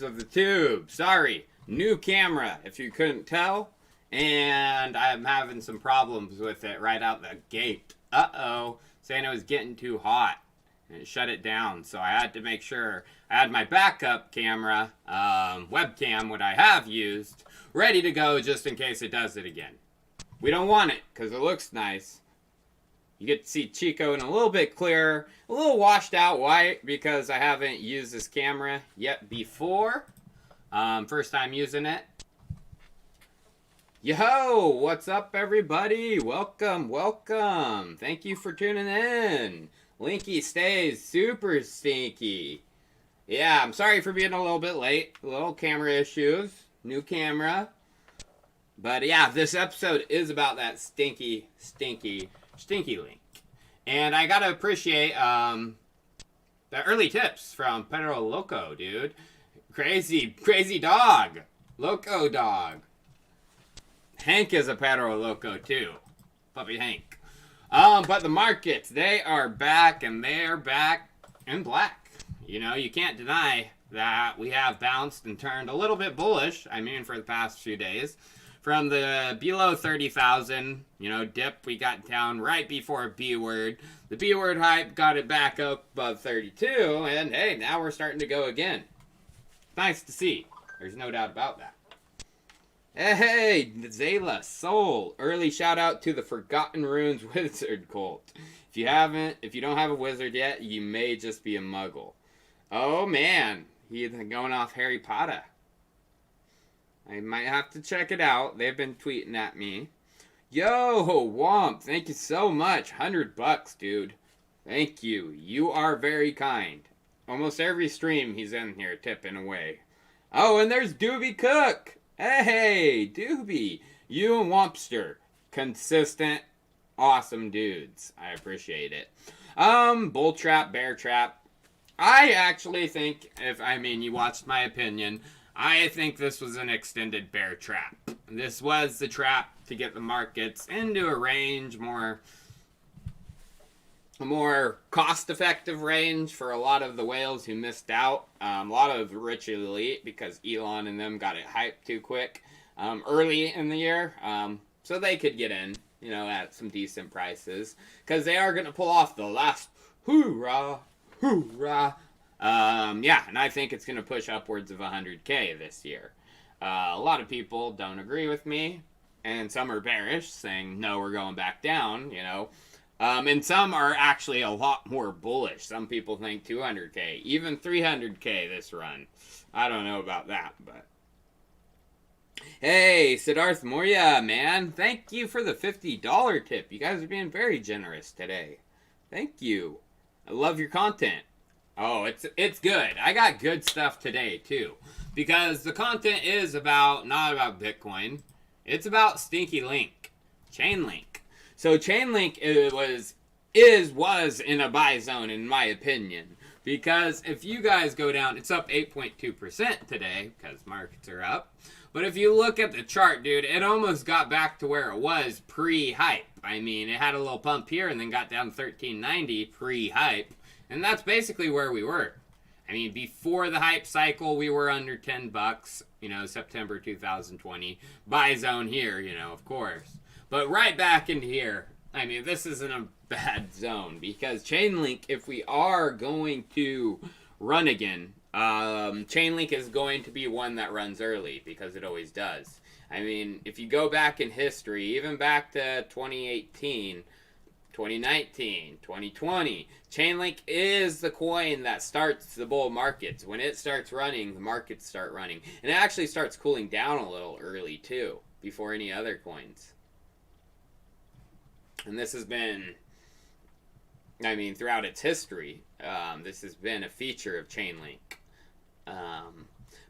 Of the tube. Sorry, new camera if you couldn't tell, and I'm having some problems with it right out the gate. Saying it was getting too hot and it shut it down, so I had to make sure I had my backup camera, webcam, what I have used, ready to go just in case it does it again. We don't want it because it looks nice. You get to see Chico in a little bit clearer, a little washed out white because I haven't used this camera yet before. First time using it. Yo, what's up everybody? Welcome, welcome. Thank you for tuning in. Linky stays super stinky. Yeah, I'm sorry for being a little bit late. A little camera issues. New camera. But yeah, this episode is about that stinky link. And I gotta appreciate the early tips from Pedro Loco, dude. Crazy dog. Loco dog. Hank is a Pedro Loco too. Puppy Hank. But the markets, they are back, and they are back in black. You know, you can't deny that we have bounced and turned a little bit bullish, I mean, for the past few days. From the below 30,000, dip we got down right before B word. The B word hype got it back up above 32, and hey, now we're starting to go again. Nice to see. There's no doubt about that. Hey, Zayla, Soul. Early shout out to the Forgotten Runes Wizard Cult. If you don't have a wizard yet, you may just be a muggle. Oh man, he's going off Harry Potter. I might have to check it out. They've been tweeting at me. Yo, Womp, thank you so much. $100, dude. Thank you. You are very kind. Almost every stream he's in here tipping away. Oh, and there's Doobie Cook. Hey, Doobie. You and Wompster. Consistent, awesome dudes. I appreciate it. Bull trap, bear trap. I actually think, you watched my opinion, I think this was an extended bear trap. This was the trap to get the markets into a range, a more cost-effective range for a lot of the whales who missed out. A lot of rich elite because Elon and them got it hyped too quick early in the year. So they could get in, at some decent prices. Because they are going to pull off the last hoorah. And I think it's going to push upwards of 100K this year. A lot of people don't agree with me, and some are bearish, saying, no, we're going back down, and some are actually a lot more bullish. Some people think 200K, even 300K this run. I don't know about that, but... Hey, Siddharth Moria, man, thank you for the $50 tip. You guys are being very generous today. Thank you. I love your content. Oh, it's good. I got good stuff today, too. Because the content is not about Bitcoin. It's about Stinky Link. Chainlink. So Chainlink was in a buy zone, in my opinion. Because if you guys go down, it's up 8.2% today, because markets are up. But if you look at the chart, dude, it almost got back to where it was pre-hype. It had a little pump here and then got down to 1390 pre-hype. And that's basically where we were. Before the hype cycle, we were under $10, September 2020. Buy zone here, of course. But right back into here, this isn't a bad zone. Because Chainlink, if we are going to run again, Chainlink is going to be one that runs early. Because it always does. If you go back in history, even back to 2018... 2019, 2020, Chainlink is the coin that starts the bull markets. When it starts running, the markets start running. And it actually starts cooling down a little early, too, before any other coins. And this has been, throughout its history, this has been a feature of Chainlink.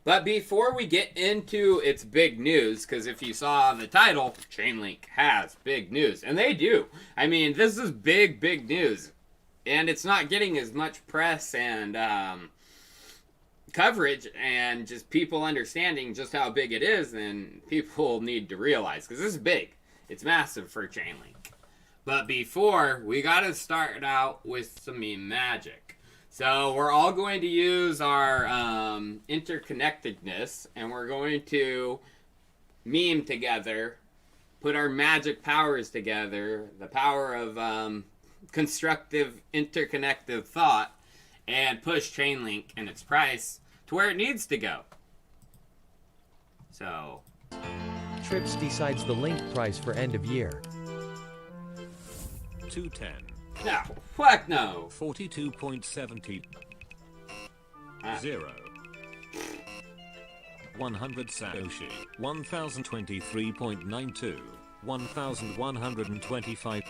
But before we get into its big news, because if you saw the title, Chainlink has big news. And they do. This is big news. And it's not getting as much press and coverage and just people understanding just how big it is than people need to realize. Because this is big. It's massive for Chainlink. But before, we got to start out with some meme magic. So we're all going to use our interconnectedness, and we're going to meme together, put our magic powers together, the power of constructive interconnected thought, and push Chainlink and its price to where it needs to go. So Trips decides the link price for end of year. 210. no, fuck no. 42.70. 0. 100 Satoshi. 1023.92. 1125.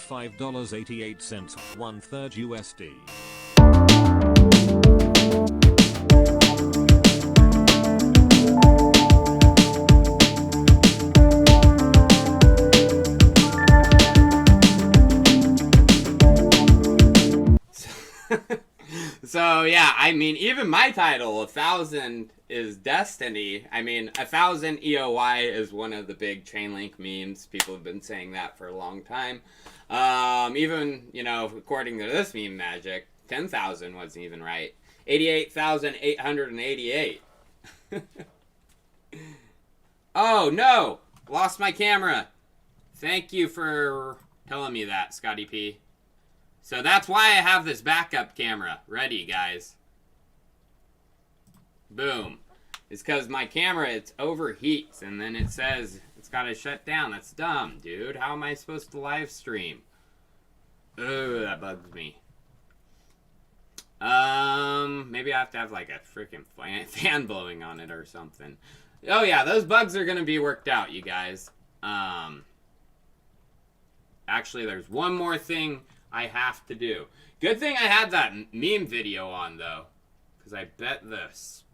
$5.88. 1/3 USD. So yeah, I mean, even my title, 1,000 is Destiny. I mean, 1,000 EOY is one of the big Chainlink memes. People have been saying that for a long time. Even, you know, according to this meme magic, 10,000 wasn't even right. 88,888. Oh no, lost my camera. Thank you for telling me that, Scotty P. So that's why I have this backup camera ready, guys. Boom. It's because my camera, it overheats, and then it says it's got to shut down. That's dumb, dude. How am I supposed to live stream? Ugh, that bugs me. Maybe I have to have like a freaking fan blowing on it or something. Oh yeah, those bugs are going to be worked out, you guys. Actually, there's one more thing I have to do. Good thing I had that meme video on, though. Because I bet this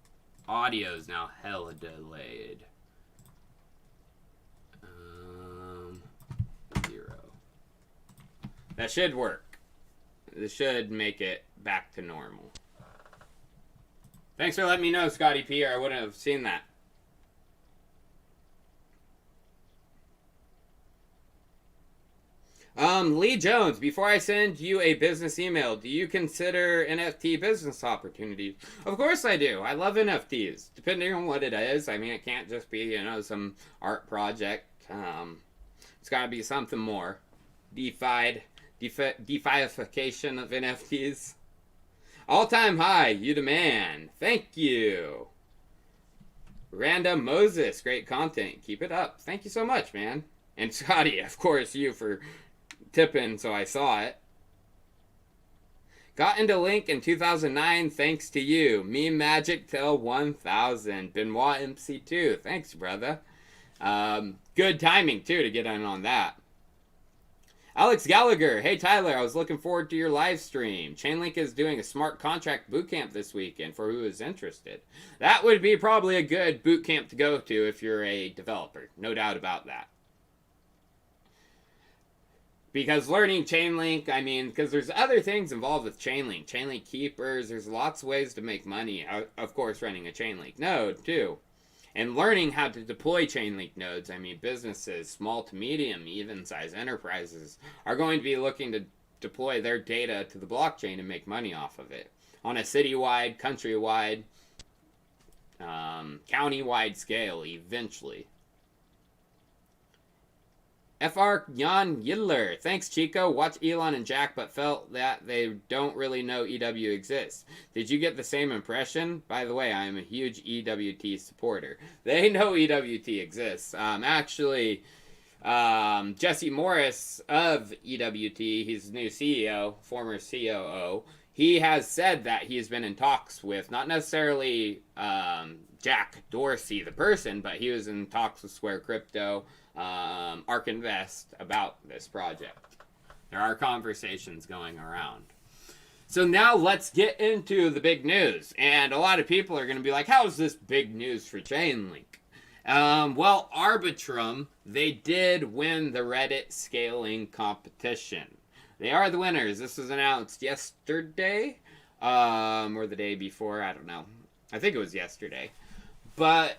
audio is now hella delayed. 0. That should work. This should make it back to normal. Thanks for letting me know, Scotty P, or I wouldn't have seen that. Lee Jones, before I send you a business email, do you consider NFT business opportunities? Of course I do. I love NFTs, depending on what it is. I mean, it can't just be, you know, some art project. It's got to be something more. DeFiification of NFTs. All-time high, you the man. Thank you. Random Moses, great content. Keep it up. Thank you so much, man. And Scotty, of course, you for tipping, so I saw it. Got into Link in 2009 thanks to you. Meme Magic till 1000. Benoit MC2. Thanks, brother. Good timing, too, to get in on that. Alex Gallagher. Hey, Tyler, I was looking forward to your live stream. Chainlink is doing a smart contract bootcamp this weekend for who is interested. That would be probably a good bootcamp to go to if you're a developer. No doubt about that. Because learning Chainlink, I mean, because there's other things involved with Chainlink. Chainlink keepers, there's lots of ways to make money. Of course, running a Chainlink node, too. And learning how to deploy Chainlink nodes. I mean, businesses, small to medium, even size enterprises, are going to be looking to deploy their data to the blockchain and make money off of it. On a citywide, countrywide, county-wide scale, eventually. FR Jan Yidler. Thanks, Chico. Watch Elon and Jack, but felt that they don't really know EW exists. Did you get the same impression? By the way, I am a huge EWT supporter. They know EWT exists. Actually, Jesse Morris of EWT, he's the new CEO, former COO, he has said that he has been in talks with, not necessarily Jack Dorsey, the person, but he was in talks with Square Crypto, ARK Invest about this project. There are conversations going around. So now let's get into the big news. And a lot of people are going to be like, how is this big news for Chainlink? Well, Arbitrum, they did win the Reddit scaling competition. They are the winners. This was announced yesterday, or the day before, I don't know. I think it was yesterday. But,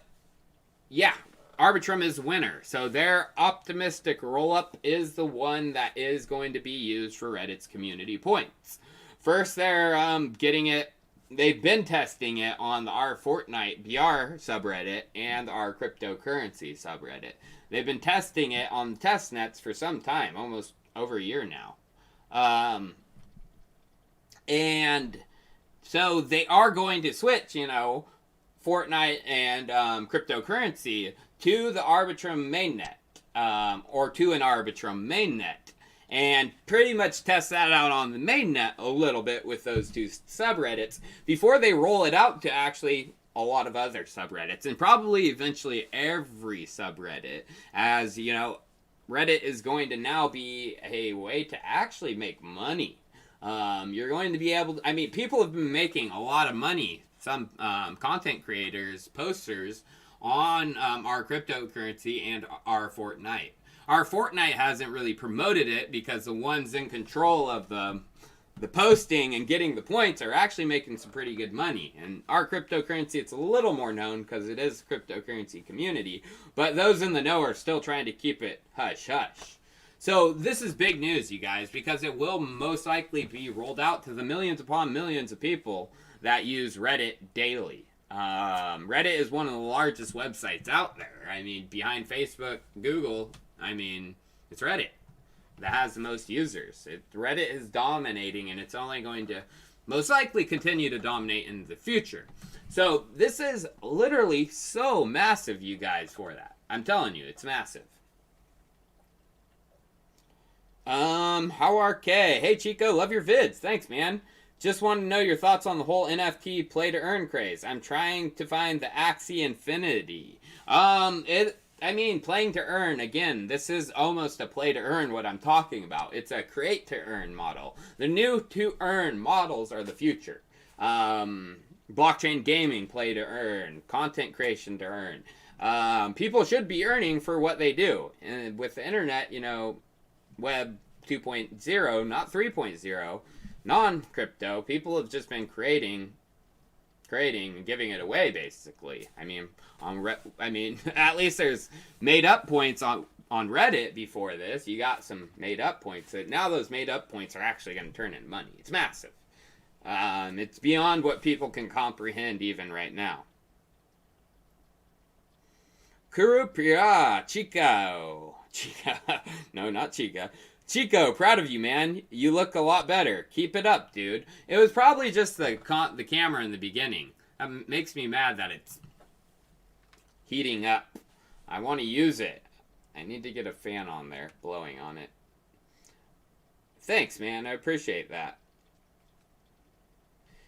yeah, Arbitrum is the winner. So their optimistic rollup is the one that is going to be used for Reddit's community points. First, they're getting it. They've been testing it on the R Fortnite BR subreddit and our cryptocurrency subreddit. They've been testing it on the test nets for some time, almost over a year now. And so they are going to switch, Fortnite and cryptocurrency to the Arbitrum mainnet, or to an Arbitrum mainnet, and pretty much test that out on the mainnet a little bit with those two subreddits before they roll it out to actually a lot of other subreddits, and probably eventually every subreddit, as Reddit is going to now be a way to actually make money. You're going to be able to, people have been making a lot of money, some content creators, posters, on our cryptocurrency and our Fortnite. Our Fortnite hasn't really promoted it because the ones in control of the posting and getting the points are actually making some pretty good money. And our cryptocurrency, it's a little more known because it is a cryptocurrency community, but those in the know are still trying to keep it hush-hush. So this is big news, you guys, because it will most likely be rolled out to the millions upon millions of people that use Reddit daily. Reddit is one of the largest websites out there. Behind Facebook, Google, it's Reddit that has the most users. Reddit is dominating, and it's only going to most likely continue to dominate in the future. So this is literally so massive, you guys, for that. I'm telling you, it's massive. How RK? Hey Chico, love your vids. Thanks, man. Just want to know your thoughts on the whole NFT play to earn craze. I'm trying to find the Axie Infinity. Playing to earn, again, this is almost a play to earn what I'm talking about. It's a create to earn model. The new to earn models are the future. Blockchain gaming, play to earn. Content creation to earn. People should be earning for what they do. And with the internet, Web 2.0, not 3.0, non-crypto, people have just been creating and giving it away, basically. At least there's made-up points on Reddit before this. You got some made-up points. Now those made-up points are actually going to turn into money. It's massive. It's beyond what people can comprehend even right now. Kurupia, Chico. No, not Chica. Chico, proud of you, man. You look a lot better. Keep it up, dude. It was probably just the camera in the beginning. That makes me mad that it's heating up. I want to use it. I need to get a fan on there, blowing on it. Thanks, man. I appreciate that.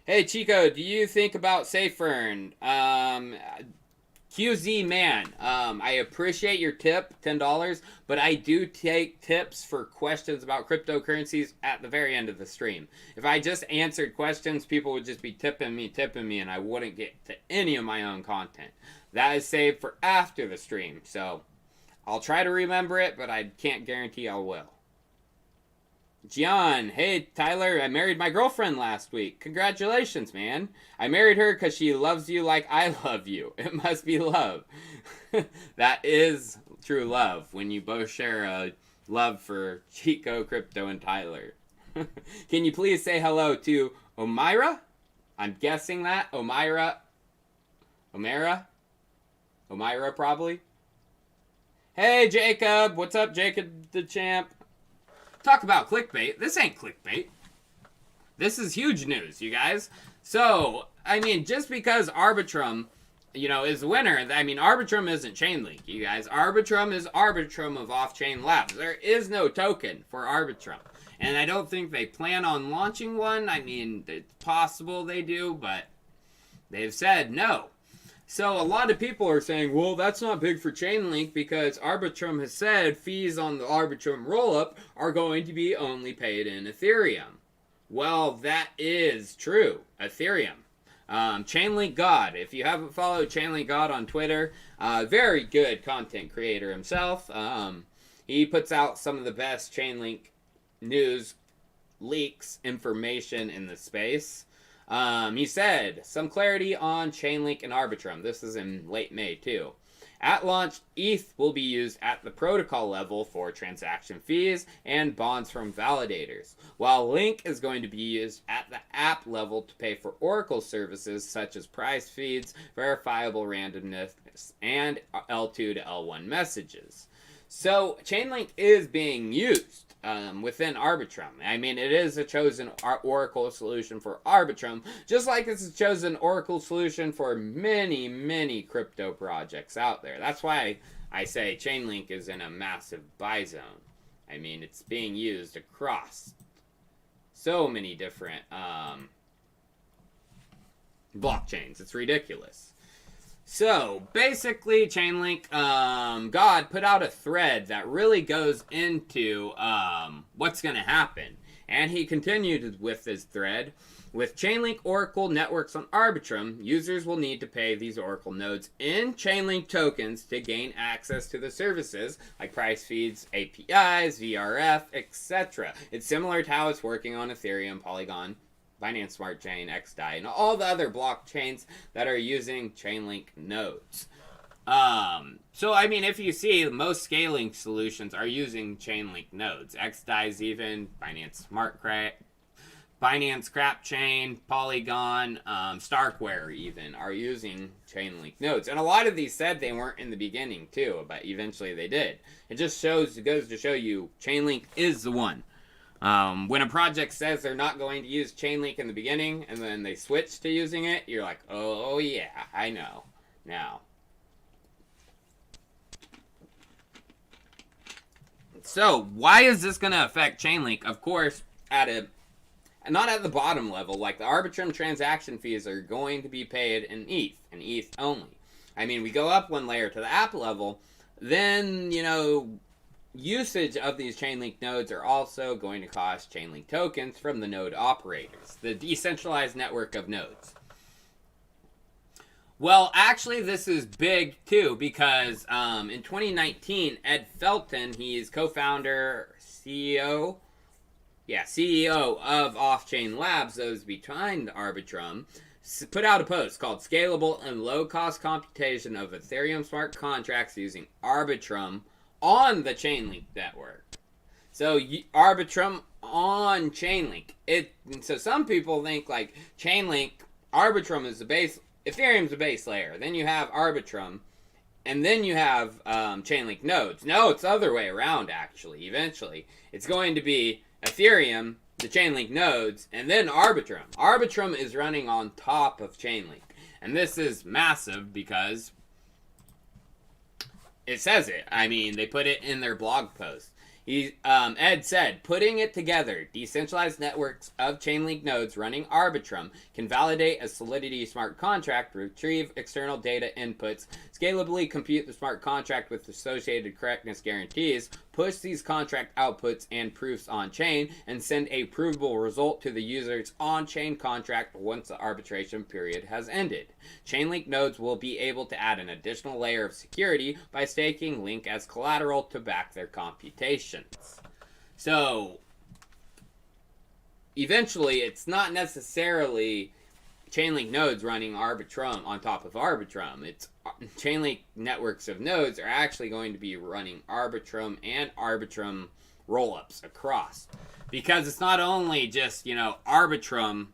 Hey, Chico, do you think about SafeEarn? QZ man, I appreciate your tip, $10, but I do take tips for questions about cryptocurrencies at the very end of the stream. If I just answered questions, people would just be tipping me, and I wouldn't get to any of my own content. That is saved for after the stream, so I'll try to remember it, but I can't guarantee I will. Gian, hey Tyler, I married my girlfriend last week. Congratulations, man. I married her because she loves you like I love you. It must be love. That is true love, when you both share a love for Chico, Crypto, and Tyler. Can you please say hello to Omira? I'm guessing that. Omira, probably. Hey, Jacob. What's up, Jacob the champ? Talk about clickbait. This ain't clickbait. This is huge news, you guys. So, just because Arbitrum, is the winner, Arbitrum isn't Chainlink, you guys. Arbitrum is Arbitrum of Off-Chain Labs. There is no token for Arbitrum. And I don't think they plan on launching one. It's possible they do, but they've said no. So a lot of people are saying, well, that's not big for Chainlink because Arbitrum has said fees on the Arbitrum rollup are going to be only paid in Ethereum. Well, that is true. Ethereum. Chainlink God. If you haven't followed Chainlink God on Twitter, very good content creator himself. He puts out some of the best Chainlink news, leaks, information in the space. He said, some clarity on Chainlink and Arbitrum. This is in late May, too. At launch, ETH will be used at the protocol level for transaction fees and bonds from validators, while Link is going to be used at the app level to pay for Oracle services such as price feeds, verifiable randomness, and L2 to L1 messages. So, Chainlink is being used within Arbitrum. I mean, it is a chosen Oracle solution for Arbitrum, just like it's a chosen Oracle solution for many, many crypto projects out there. That's why I say Chainlink is in a massive buy zone. I mean, it's being used across so many different blockchains. It's ridiculous. So, basically, Chainlink, God put out a thread that really goes into what's going to happen. And he continued with this thread. With Chainlink Oracle networks on Arbitrum, users will need to pay these Oracle nodes in Chainlink tokens to gain access to the services like price feeds, APIs, VRF, etc. It's similar to how it's working on Ethereum, Polygon, Binance Smart Chain, XDAI, and all the other blockchains that are using Chainlink nodes. So, I mean, if you see, most scaling solutions are using Chainlink nodes. XDAI's even, Binance Crap Chain, Polygon, Starkware even are using Chainlink nodes. And a lot of these said they weren't in the beginning, too, but eventually they did. It just goes to show you Chainlink is the one. When a project says they're not going to use Chainlink in the beginning, and then they switch to using it, you're like, oh yeah, I know. Now. So, why is this going to affect Chainlink? Of course, not at the bottom level. Like, the Arbitrum transaction fees are going to be paid in ETH, and ETH only. I mean, we go up one layer to the app level, then, you know, usage of these Chainlink nodes are also going to cost Chainlink tokens from the node operators, the decentralized network of nodes. Well, actually, this is big, too, because in 2019, Ed Felton, he's co-founder, CEO of Off-Chain Labs, those behind Arbitrum, put out a post called Scalable and Low-Cost Computation of Ethereum Smart Contracts Using Arbitrum on the Chainlink network. So Arbitrum on Chainlink. So some people think like Chainlink, Arbitrum is the base, Ethereum's the base layer. Then you have Arbitrum, and then you have Chainlink nodes. No, it's the other way around actually. Eventually, it's going to be Ethereum, the Chainlink nodes, and then Arbitrum. Arbitrum is running on top of Chainlink, and this is massive because it says it. I mean, they put it in their blog post. Ed said, putting it together, decentralized networks of Chainlink nodes running Arbitrum can validate a Solidity smart contract, retrieve external data inputs, scalably compute the smart contract with associated correctness guarantees, push these contract outputs and proofs on-chain, and send a provable result to the user's on-chain contract once the arbitration period has ended. Chainlink nodes will be able to add an additional layer of security by staking Link as collateral to back their computations. So, eventually, it's not necessarily Chainlink nodes running Arbitrum on top of Arbitrum. It's Chainlink networks of nodes are actually going to be running Arbitrum and Arbitrum rollups across. Because it's not only just, you know, Arbitrum,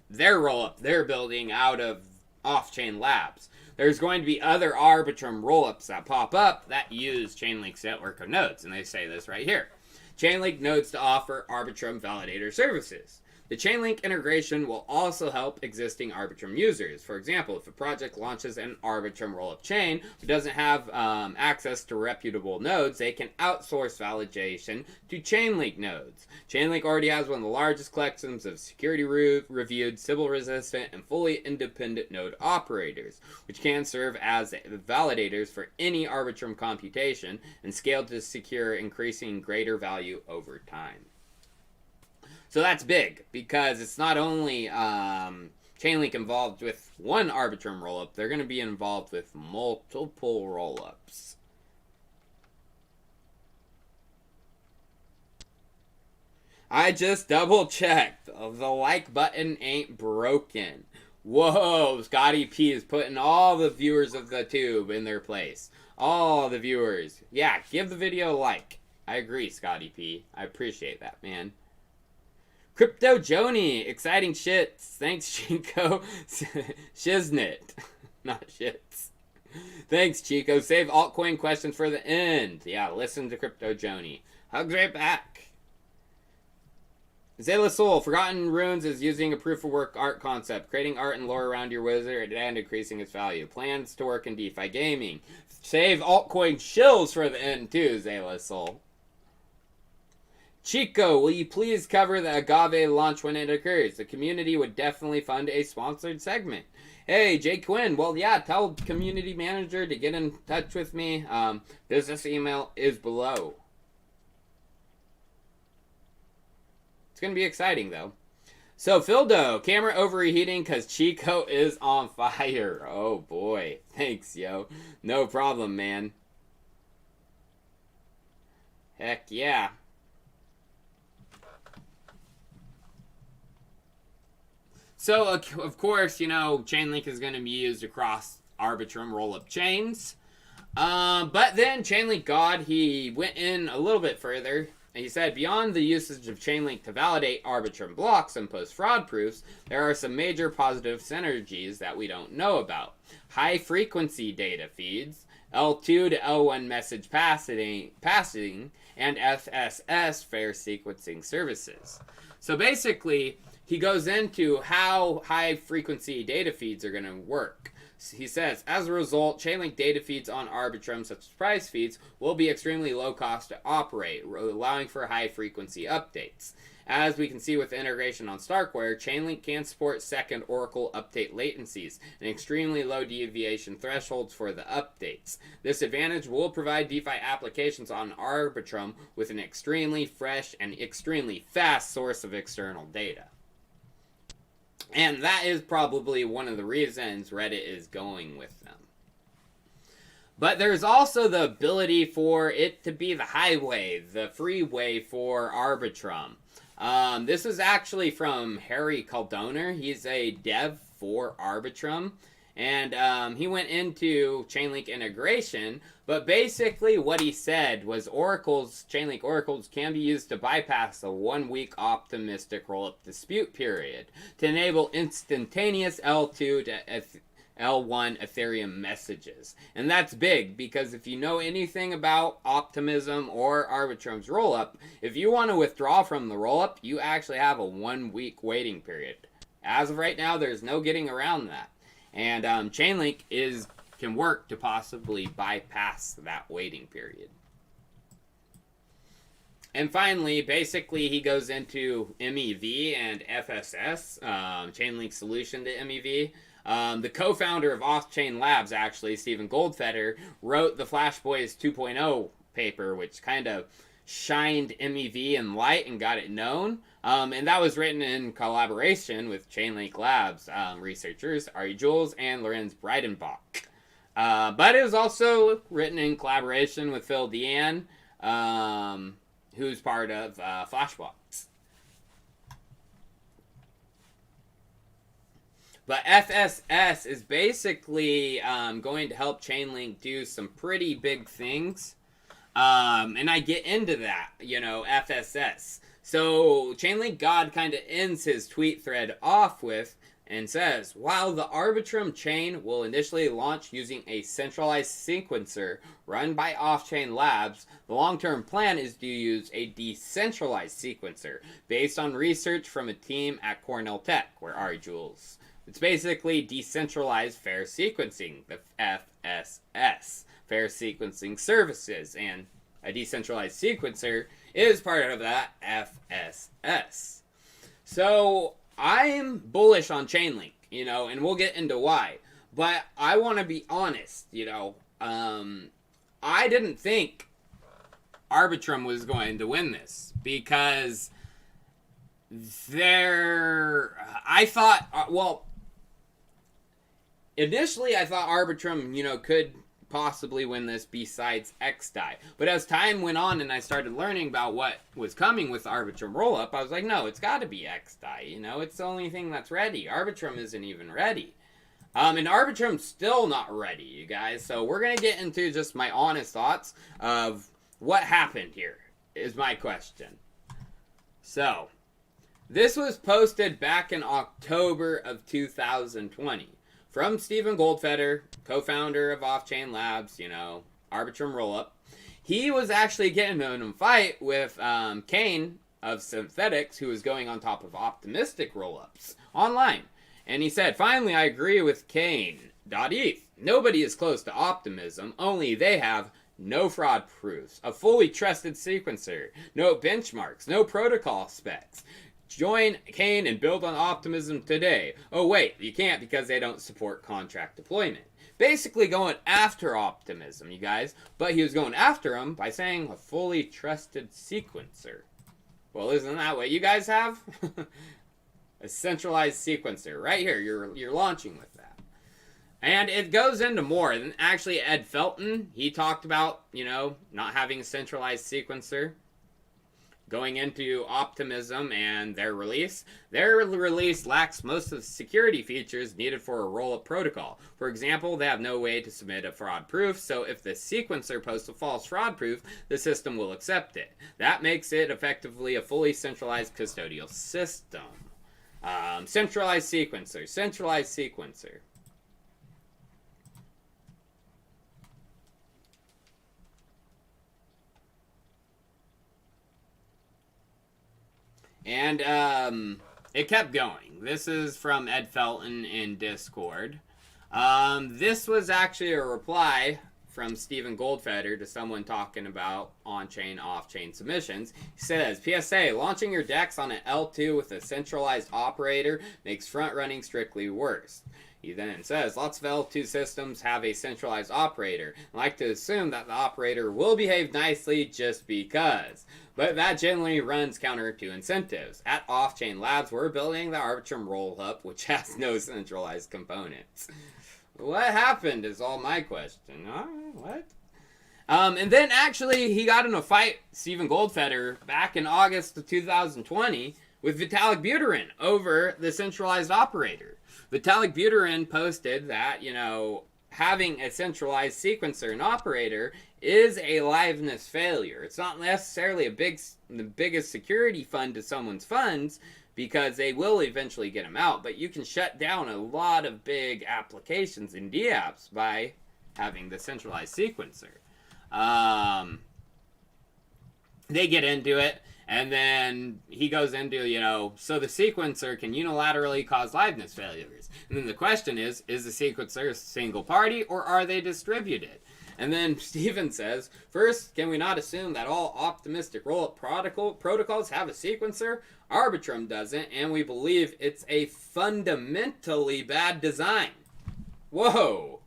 their rollup they're building out of Off-Chain Labs. There's going to be other Arbitrum rollups that pop up that use Chainlink's network of nodes. And they say this right here. Chainlink nodes to offer Arbitrum validator services. The Chainlink integration will also help existing Arbitrum users. For example, if a project launches an Arbitrum rollup chain but doesn't have access to reputable nodes, they can outsource validation to Chainlink nodes. Chainlink already has one of the largest collections of security-reviewed, Sybil-resistant, and fully independent node operators, which can serve as validators for any Arbitrum computation and scale to secure increasing greater value over time. So that's big, because it's not only Chainlink involved with one Arbitrum rollup, they're going to be involved with multiple rollups. I just double checked. The like button ain't broken. Whoa, Scotty P is putting all the viewers of the tube in their place. All the viewers. Yeah, give the video a like. I agree, Scotty P. I appreciate that, man. Crypto Joni, exciting shits. Thanks, Chico. Shiznit. Not shits. Thanks, Chico. Save altcoin questions for the end. Yeah, listen to Crypto Joni. Hugs right back. Zayla Soul, Forgotten Runes is using a proof of work art concept, creating art and lore around your wizard and increasing its value. Plans to work in DeFi gaming. Save altcoin shills for the end too, Zayla Soul. Chico, will you please cover the Agave launch when it occurs? The community would definitely fund a sponsored segment. Hey, Jay Quinn. Well, yeah, tell community manager to get in touch with me. Business email is below. It's going to be exciting, though. So, Phildo, camera overheating because Chico is on fire. Oh, boy. Thanks, yo. No problem, man. Heck yeah. So, of course, you know, Chainlink is going to be used across Arbitrum roll-up chains. But then Chainlink God, he went in a little bit further. And he said, beyond the usage of Chainlink to validate Arbitrum blocks and post fraud proofs, there are some major positive synergies that we don't know about. High-frequency data feeds, L2 to L1 message passing, and FSS fair sequencing services. So basically, he goes into how high-frequency data feeds are going to work. He says, as a result, Chainlink data feeds on Arbitrum, such as price feeds, will be extremely low cost to operate, allowing for high-frequency updates. As we can see with integration on Starkware, Chainlink can support second Oracle update latencies and extremely low deviation thresholds for the updates. This advantage will provide DeFi applications on Arbitrum with an extremely fresh and extremely fast source of external data. And that is probably one of the reasons Reddit is going with them. But there's also the ability for it to be the highway, the freeway for Arbitrum. This is actually from Harry Caldoner. He's a dev for Arbitrum. And he went into Chainlink integration, but basically what he said was Chainlink oracles can be used to bypass a 1-week optimistic rollup dispute period to enable instantaneous L2 to L1 Ethereum messages. And that's big, because if you know anything about Optimism or Arbitrum's rollup, if you want to withdraw from the rollup, you actually have a 1-week waiting period. As of right now, there's no getting around that. And Chainlink can work to possibly bypass that waiting period. And finally, basically, he goes into MEV and FSS, Chainlink's solution to MEV. The co-founder of Off-Chain Labs, actually, Stephen Goldfeder, wrote the Flashboys 2.0 paper, which kind of shined MEV in light and got it known. And that was written in collaboration with Chainlink Labs researchers Ari Jules and Lorenz Breidenbach. But it was also written in collaboration with Phil Deanne, who's part of Flashbox. But FSS is basically going to help Chainlink do some pretty big things. And I get into that, you know, FSS. So Chainlink God kind of ends his tweet thread off with and says, while the Arbitrum chain will initially launch using a centralized sequencer run by Off-Chain Labs, the long-term plan is to use a decentralized sequencer based on research from a team at Cornell Tech, where Ari Jules. It's basically decentralized fair sequencing, the FSS, fair sequencing services, and a decentralized sequencer is part of that FSS. So I'm bullish on Chainlink, you know, and we'll get into why. But I want to be honest, you know, I didn't think Arbitrum was going to win this because initially I thought Arbitrum, you know, could possibly win this besides XDAI. But as time went on and I started learning about what was coming with the Arbitrum rollup, I was like, no, it's got to be XDAI. You know, it's the only thing that's ready. Arbitrum isn't even ready. And Arbitrum's still not ready, you guys. So we're going to get into just my honest thoughts of what happened here, is my question. So, this was posted back in October of 2020 from Stephen Goldfeder, co-founder of Off-Chain Labs, you know, Arbitrum rollup. He was actually getting in a fight with Kane of Synthetics, who was going on top of optimistic rollups online. And he said, finally, I agree with Kane.eth. Nobody is close to optimism, only they have no fraud proofs, a fully trusted sequencer, no benchmarks, no protocol specs. Join Kane and build on optimism today. Oh wait, you can't because they don't support contract deployment. Basically going after optimism, you guys. But he was going after him by saying a fully trusted sequencer. Well, isn't that what you guys have? A centralized sequencer. Right here, you're launching with that. And it goes into more. And actually, Ed Felton, he talked about, you know, not having a centralized sequencer. Going into Optimism and their release. Their release lacks most of the security features needed for a rollup protocol. For example, they have no way to submit a fraud proof, so if the sequencer posts a false fraud proof, the system will accept it. That makes it effectively a fully centralized custodial system. Centralized sequencer. Centralized sequencer. And it kept going. This is from Ed Felton in Discord. This was actually a reply from Stephen Goldfeder to someone talking about on-chain, off-chain submissions. He says, PSA, launching your DEX on an L2 with a centralized operator makes front-running strictly worse. He then says, lots of L2 systems have a centralized operator. I like to assume that the operator will behave nicely just because. But that generally runs counter to incentives. At Off-Chain Labs, we're building the Arbitrum rollup, which has no centralized components. What happened is all my question. What? And then actually he got in a fight, Stephen Goldfeder, back in August of 2020 with Vitalik Buterin over the centralized operator. Vitalik Buterin posted that, you know, having a centralized sequencer and operator is a liveness failure. It's not necessarily the biggest security fund to someone's funds, because they will eventually get them out, but you can shut down a lot of big applications and dApps by having the centralized sequencer. They get into it, and then he goes into, you know, so the sequencer can unilaterally cause liveness failures. And then the question is the sequencer single party, or are they distributed? And then Steven says, first, can we not assume that all optimistic rollup protocols have a sequencer? Arbitrum doesn't, and we believe it's a fundamentally bad design. Whoa.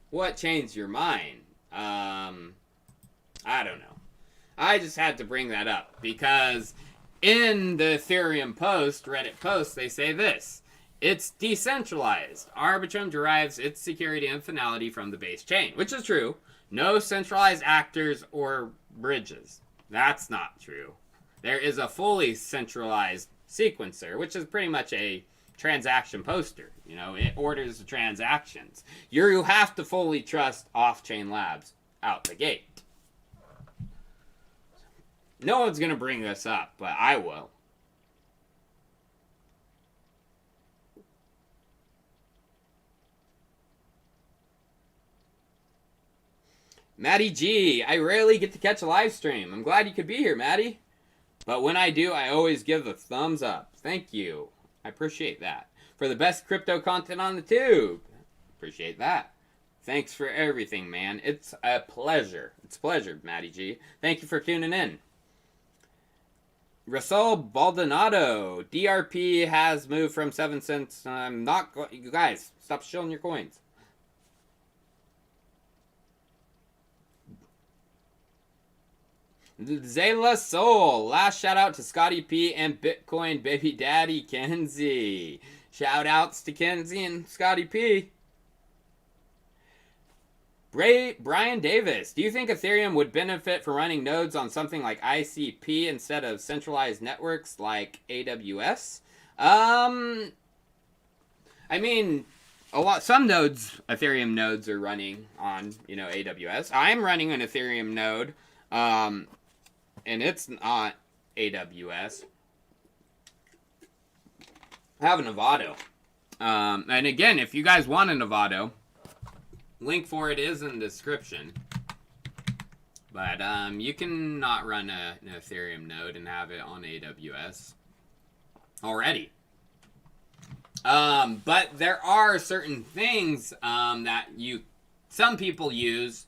What changed your mind? I don't know. I just had to bring that up because in the Ethereum post, Reddit post, they say this. It's decentralized. Arbitrum derives its security and finality from the base chain, which is true. No centralized actors or bridges. That's not true. There is a fully centralized sequencer, which is pretty much a transaction poster. You know, it orders the transactions. You have to fully trust Off-Chain Labs out the gate. No one's going to bring this up, but I will. Maddie G, I rarely get to catch a live stream. I'm glad you could be here, Maddie. But when I do, I always give a thumbs up. Thank you. I appreciate that. For the best crypto content on the tube. Appreciate that. Thanks for everything, man. It's a pleasure. It's a pleasure, Maddie G. Thank you for tuning in. Rasul Baldonado. DRP has moved from 7 cents. I'm not going... You guys, stop showing your coins. Zayla Soul. Last shout out to Scotty P and Bitcoin baby daddy Kenzie. Shout outs to Kenzie and Scotty P. Brian Davis, do you think Ethereum would benefit from running nodes on something like ICP instead of centralized networks like AWS? I mean, some Ethereum nodes are running on, AWS. I'm running an Ethereum node, and it's not AWS. I have an Avado. And again, if you guys want an Avado, link for it is in the description. But you can not run an Ethereum node and have it on AWS already. But there are certain things that some people use,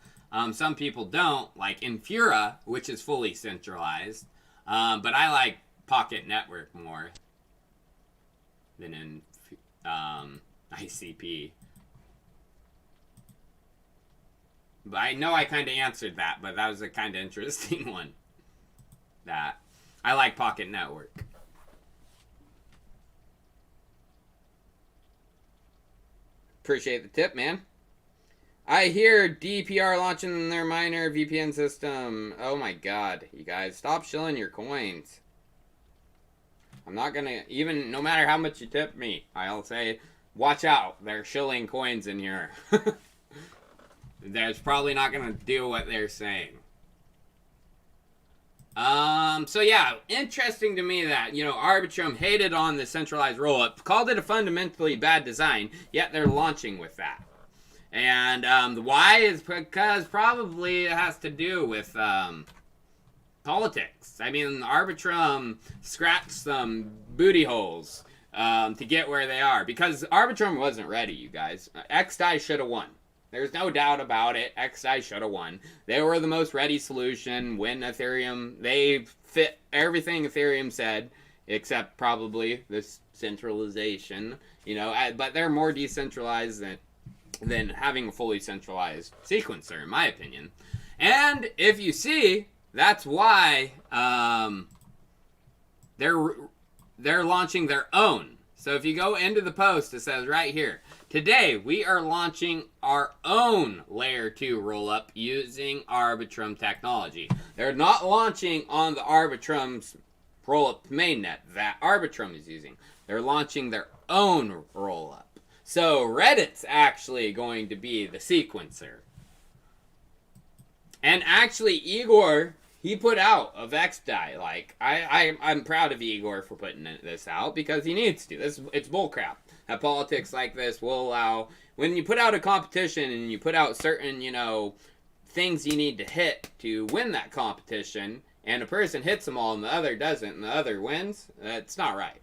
some people don't, like Infura, which is fully centralized. But I like Pocket Network more than in ICP. But I know I kind of answered that, but that was a kind of interesting one. That I like Pocket Network. Appreciate the tip, man. I hear DPR launching their miner VPN system. Oh my god, you guys, stop shilling your coins. I'm not gonna, even, no matter how much you tip me, I'll say, watch out, they're shilling coins in here. That's probably not gonna do what they're saying. So yeah, interesting to me that, Arbitrum hated on the centralized rollup, called it a fundamentally bad design, yet they're launching with that. And the why is because probably it has to do with politics. I mean, Arbitrum scratched some booty holes to get where they are, because Arbitrum wasn't ready, you guys. XDAI should have won. There's no doubt about it. XDAI should have won. They were the most ready solution when Ethereum, they fit everything Ethereum said, except probably this centralization, but they're more decentralized than having a fully centralized sequencer, in my opinion. And if you see, that's why they're launching their own. So if you go into the post, it says right here, today we are launching our own layer 2 rollup using Arbitrum technology. They're not launching on the Arbitrum's rollup mainnet that Arbitrum is using. They're launching their own rollup. So Reddit's actually going to be the sequencer. And actually, Igor, he put out a XDAI. Like, I'm proud of Igor for putting this out, because he needs to. It's bullcrap. That politics like this will allow, when you put out a competition and you put out certain, things you need to hit to win that competition, and a person hits them all and the other doesn't, and the other wins, that's not right.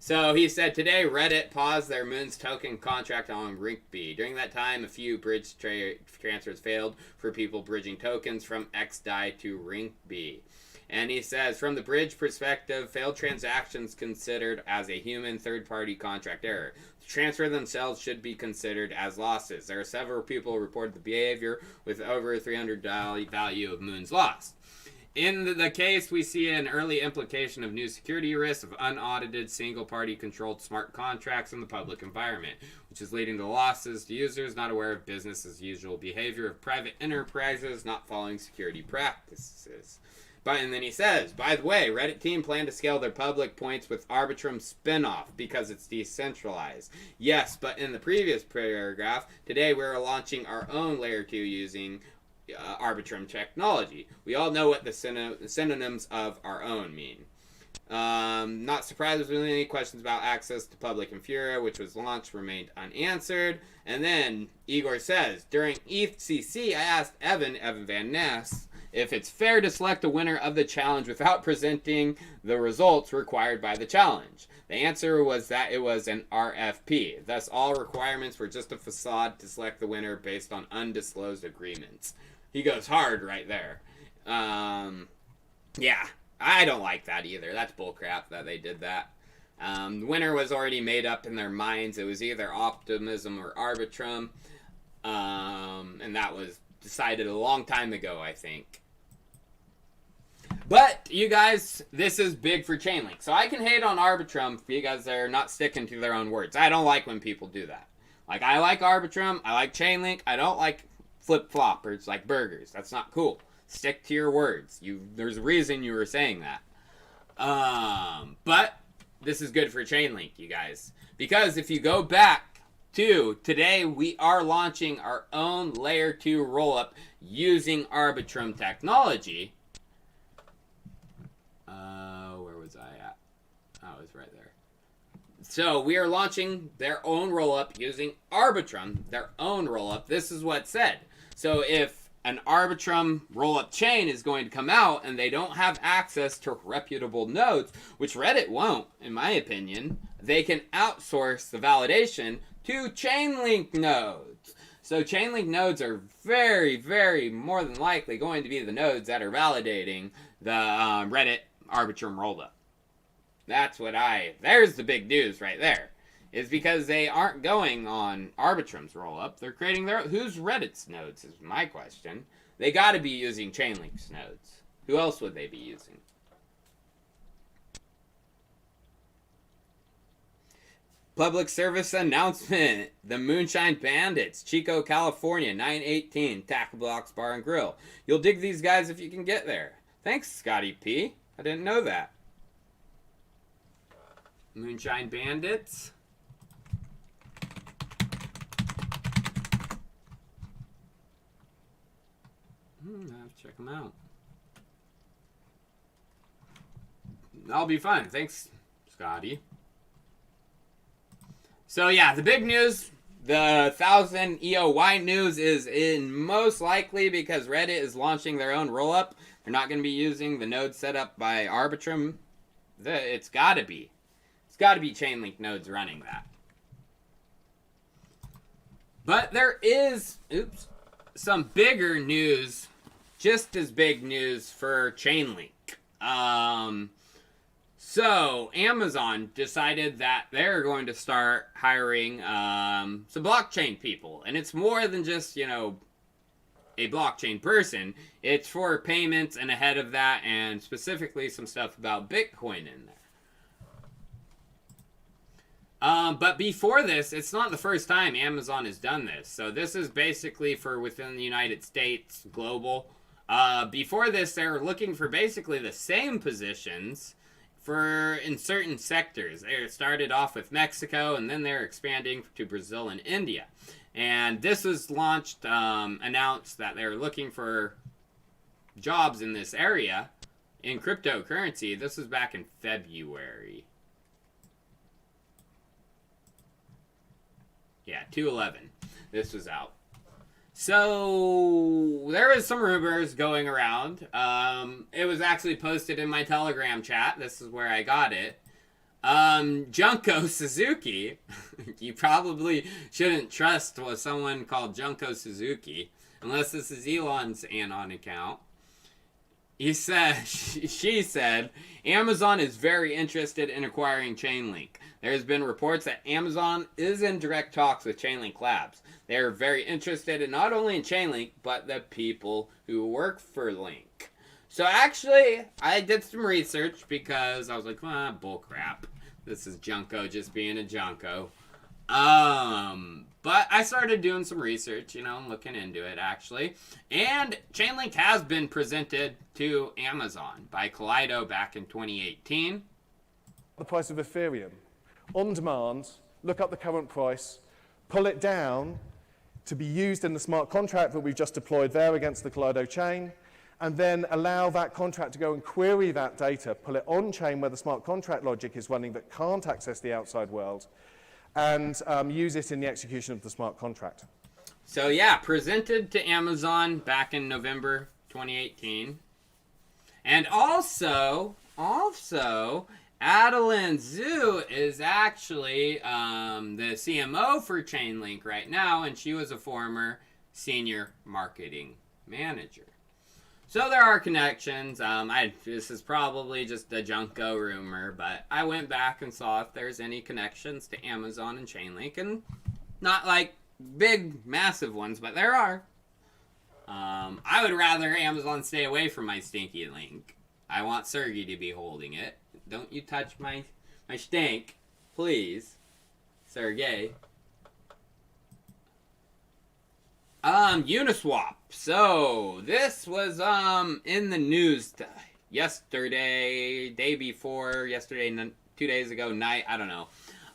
So he said, today Reddit paused their Moon's token contract on RinkB. During that time, a few bridge transfers failed for people bridging tokens from XDAI to RinkB. And he says, from the bridge perspective, failed transactions considered as a human third-party contract error. The transfer themselves should be considered as losses. There are several people who reported the behavior with over $300 value of Moon's lost. In the case, we see an early implication of new security risks of unaudited, single-party controlled smart contracts in the public environment, which is leading to losses to users not aware of business as usual behavior of private enterprises not following security practices. And then he says, by the way, Reddit team plan to scale their public points with Arbitrum spinoff because it's decentralized. Yes, but in the previous paragraph, today we're launching our own layer 2 using Arbitrum technology. We all know what the synonyms of our own mean. Not surprised with any questions about access to public Infura, which was launched, remained unanswered. And then Igor says, during ETHCC, I asked Evan Van Ness, if it's fair to select a winner of the challenge without presenting the results required by the challenge. The answer was that it was an RFP. Thus, all requirements were just a facade to select the winner based on undisclosed agreements. He goes hard right there. Yeah, I don't like that either. That's bullcrap that they did that. The winner was already made up in their minds. It was either Optimism or Arbitrum. And that was decided a long time ago, I think. But, you guys, this is big for Chainlink. So I can hate on Arbitrum because they're not sticking to their own words. I don't like when people do that. Like, I like Arbitrum. I like Chainlink. I don't like flip-floppers like burgers. That's not cool. Stick to your words. There's a reason you were saying that. But this is good for Chainlink, you guys. Because if you go back to today, we are launching our own layer 2 rollup using Arbitrum technology. Where was I at? I was right there. So we are launching their own rollup using Arbitrum, their own rollup. This is what it said. So if an Arbitrum rollup chain is going to come out and they don't have access to reputable nodes, which Reddit won't, in my opinion, they can outsource the validation to Chainlink nodes. So Chainlink nodes are very, very more than likely going to be the nodes that are validating the Reddit Arbitrum rollup. There's the big news right there. Is because they aren't going on Arbitrum's rollup. They're creating their own. Who's Reddit's nodes is my question. They got to be using Chainlink's nodes. Who else would they be using? Public service announcement. The Moonshine Bandits, Chico, California, 9/18, Tackle Blocks Bar and Grill. You'll dig these guys if you can get there. Thanks, Scotty P. I didn't know that. Moonshine Bandits. I have to check them out. That'll be fun. Thanks, Scotty. So yeah, the big news, the 1000 EOY news is in most likely because Reddit is launching their own rollup. They're not going to be using the node set up by Arbitrum. It's got to be. It's got to be Chainlink nodes running that. But there is, some bigger news, just as big news for Chainlink. So Amazon decided that they're going to start hiring some blockchain people. And it's more than just, a blockchain person. It's for payments and ahead of that, and specifically some stuff about Bitcoin in there. But before this, it's not the first time Amazon has done this. So this is basically for within the United States, global. Before this, they were looking for basically the same positions in certain sectors. They started off with Mexico, and then they're expanding to Brazil and India. And this was launched, announced that they're looking for jobs in this area in cryptocurrency. This was back in February. Yeah, 2/11. This was out. So there was some rumors going around. It was actually posted in my Telegram chat. This is where I got it. Junko Suzuki. You probably shouldn't trust what someone called Junko Suzuki, unless this is Elon's Anon account. She said, Amazon is very interested in acquiring Chainlink. There's been reports that Amazon is in direct talks with Chainlink Labs. They are very interested in not only in Chainlink, but the people who work for Link. So actually, I did some research because I was like, bullcrap. This is Junko just being a Junko. But I started doing some research, looking into it actually. And Chainlink has been presented to Amazon by Kaleido back in 2018. The price of Ethereum. On demand, look up the current price, pull it down to be used in the smart contract that we've just deployed there against the Kaleido chain, and then allow that contract to go and query that data, pull it on-chain where the smart contract logic is running that can't access the outside world, and use it in the execution of the smart contract. So yeah, presented to Amazon back in November 2018. And also, Adeline Zhu is actually the CMO for Chainlink right now, and she was a former senior marketing manager. So there are connections. This is probably just a Junko rumor, but I went back and saw if there's any connections to Amazon and Chainlink, and not like big, massive ones, but there are. I would rather Amazon stay away from my stinky link. I want Sergey to be holding it. Don't you touch my stink, please, Sergey. Uniswap. So this was in the news yesterday, day before, yesterday, 2 days ago, night, I don't know.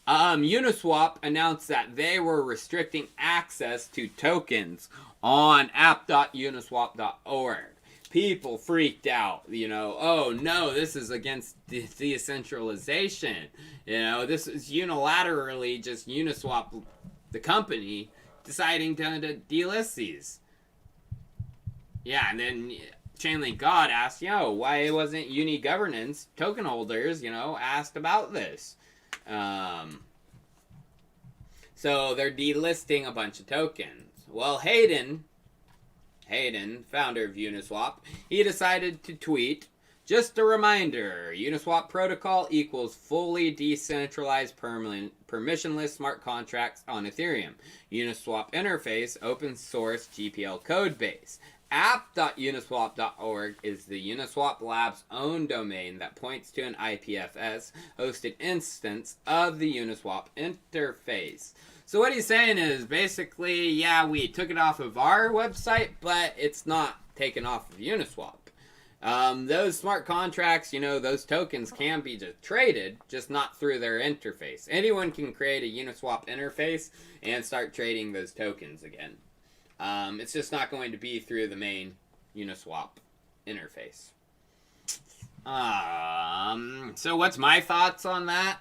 Uniswap announced that they were restricting access to tokens on app.uniswap.org. People freaked out, oh no, this is against decentralization. This is unilaterally just Uniswap, the company, deciding to delist these. Yeah, and then Chainlink God asked, why wasn't Uni governance token holders, asked about this? So they're delisting a bunch of tokens. Well, Hayden, founder of Uniswap, he decided to tweet, just a reminder, Uniswap protocol equals fully decentralized permissionless smart contracts on Ethereum. Uniswap interface, open source GPL code base. App.uniswap.org is the Uniswap Lab's own domain that points to an IPFS hosted instance of the Uniswap interface. So what he's saying is basically, yeah, we took it off of our website, but it's not taken off of Uniswap. Those smart contracts, those tokens can be just traded, just not through their interface. Anyone can create a Uniswap interface and start trading those tokens again. It's just not going to be through the main Uniswap interface. So what's my thoughts on that?